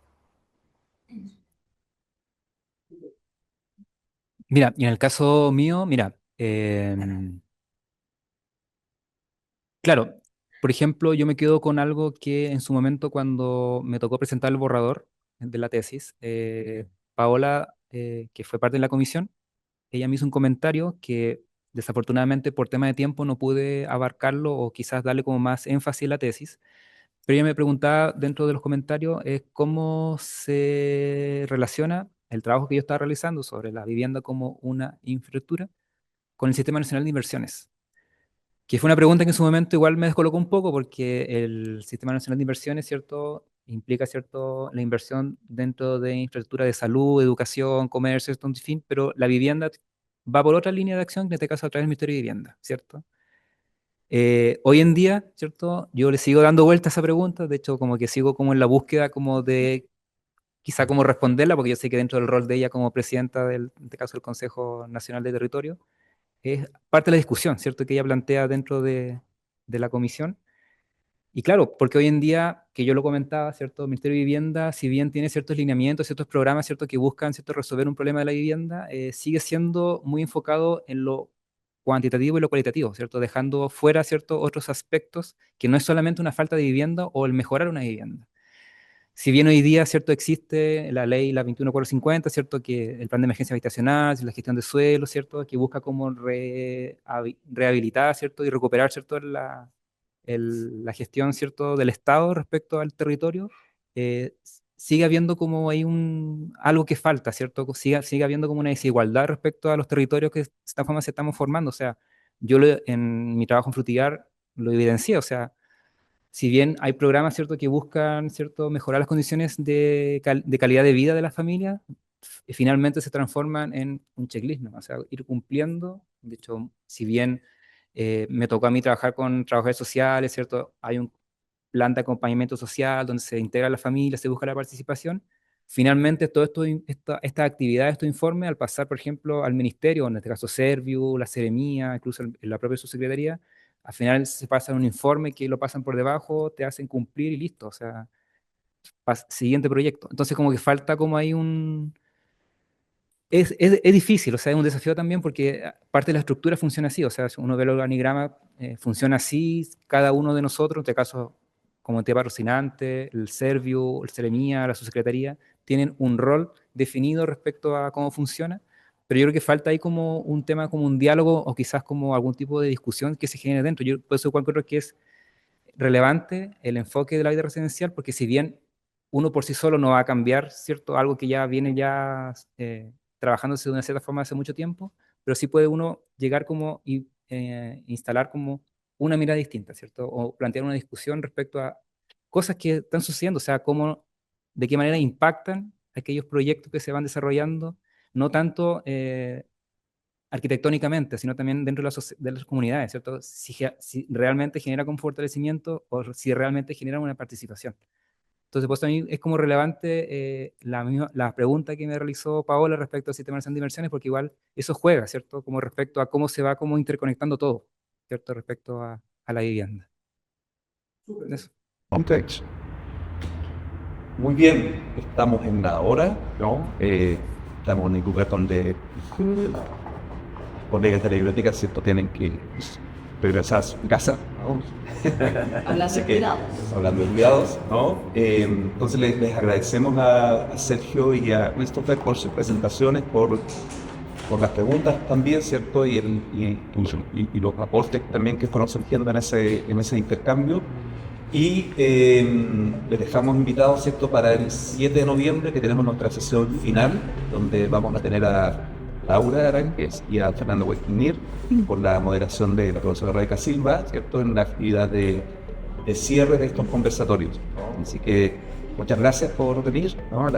Mira, y en el caso mío, mira, claro, por ejemplo, yo me quedo con algo que en su momento cuando me tocó presentar el borrador de la tesis, Paola, que fue parte de la comisión, ella me hizo un comentario que desafortunadamente por tema de tiempo no pude abarcarlo o quizás darle como más énfasis a la tesis, pero ella me preguntaba dentro de los comentarios cómo se relaciona el trabajo que yo estaba realizando sobre la vivienda como una infraestructura con el Sistema Nacional de Inversiones. Que fue una pregunta que en su momento igual me descolocó un poco porque el Sistema Nacional de Inversiones, ¿cierto? Implica, ¿cierto? La inversión dentro de infraestructura de salud, educación, comercio, ¿cierto? En fin, pero la vivienda va por otra línea de acción, en este caso a través del Ministerio de Vivienda, ¿cierto? Hoy en día, ¿cierto? Yo le sigo dando vuelta a esa pregunta, de hecho como que sigo como en la búsqueda como de quizá cómo responderla, porque yo sé que dentro del rol de ella como presidenta del, en este caso del Consejo Nacional de Territorio, es parte de la discusión, ¿cierto? Que ella plantea dentro de la comisión. Y claro, porque hoy en día, que yo lo comentaba, ¿cierto? El Ministerio de Vivienda, si bien tiene ciertos lineamientos, ciertos programas, ¿cierto? Que buscan, ¿cierto? Resolver un problema de la vivienda, sigue siendo muy enfocado en lo cuantitativo y lo cualitativo, ¿cierto? Dejando fuera, ¿cierto? Otros aspectos que no es solamente una falta de vivienda o el mejorar una vivienda. Si bien hoy día, ¿cierto? Existe la ley, la 21450, ¿cierto? Que el plan de emergencia habitacional, la gestión de suelo, ¿cierto? Que busca como rehabilitar, ¿cierto? Y recuperar, ¿cierto? La gestión, ¿cierto? Del Estado respecto al territorio. Sigue habiendo como hay algo que falta, ¿cierto? Sigue habiendo como una desigualdad respecto a los territorios que de esta forma se estamos formando. O sea, en mi trabajo en Frutillar lo evidencié, o sea, si bien hay programas, ¿cierto?, que buscan, ¿cierto?, mejorar las condiciones de calidad de vida de las familias, finalmente se transforman en un checklist, ¿no? O sea, ir cumpliendo. De hecho, si bien me tocó a mí trabajar con trabajadores sociales, ¿cierto? Hay un plan de acompañamiento social donde se integra la familia, se busca la participación. Finalmente, todo esto, esta actividad, estos informes, al pasar, por ejemplo, al ministerio, en este caso Serviu, la Seremía, incluso la propia subsecretaría, al final se pasa un informe que lo pasan por debajo, te hacen cumplir y listo. O sea, siguiente proyecto. Entonces, como que falta como hay es difícil, o sea, es un desafío también porque parte de la estructura funciona así, o sea, si uno ve el organigrama, funciona así, cada uno de nosotros, en este caso, como entidad patrocinante, el Serviu, el Seremía, la subsecretaría, tienen un rol definido respecto a cómo funciona, pero yo creo que falta ahí como un tema, como un diálogo o quizás como algún tipo de discusión que se genere dentro. Yo por eso creo que es relevante el enfoque de la vida residencial, porque si bien uno por sí solo no va a cambiar, ¿cierto? Algo que ya viene ya trabajándose de una cierta forma hace mucho tiempo, pero sí puede uno llegar como y instalar como una mirada distinta, ¿cierto? O plantear una discusión respecto a cosas que están sucediendo, o sea, de qué manera impactan aquellos proyectos que se van desarrollando, no tanto arquitectónicamente, sino también dentro de las comunidades, ¿cierto? Si realmente genera como fortalecimiento o si realmente genera una participación. Entonces, pues a mí es como relevante la pregunta que me realizó Paola respecto al Sistema Nacional de Inversiones, porque igual eso juega, ¿cierto? Como respecto a cómo se va como interconectando todo, ¿cierto? Respecto a la vivienda. Eso. Context. Muy bien, estamos en la hora, ¿no? Estamos en el lugar donde colegas de la biblioteca, ¿cierto? Tienen que regresar a su casa, ¿no? Hablando de cuidados. Hablando de cuidados, ¿no? Entonces les agradecemos a Sergio y a Christopher por sus presentaciones, por por las preguntas también, ¿cierto? Y los aportes también que fueron surgiendo en ese intercambio. Y les dejamos invitados, ¿cierto?, para el 7 de noviembre, que tenemos nuestra sesión final, donde vamos a tener a Laura Arangues y a Fernando Huesquinir, por la moderación de la profesora Rebeca Silva, ¿cierto?, en la actividad de cierre de estos conversatorios, ¿no? Así que muchas gracias por venir, ¿no?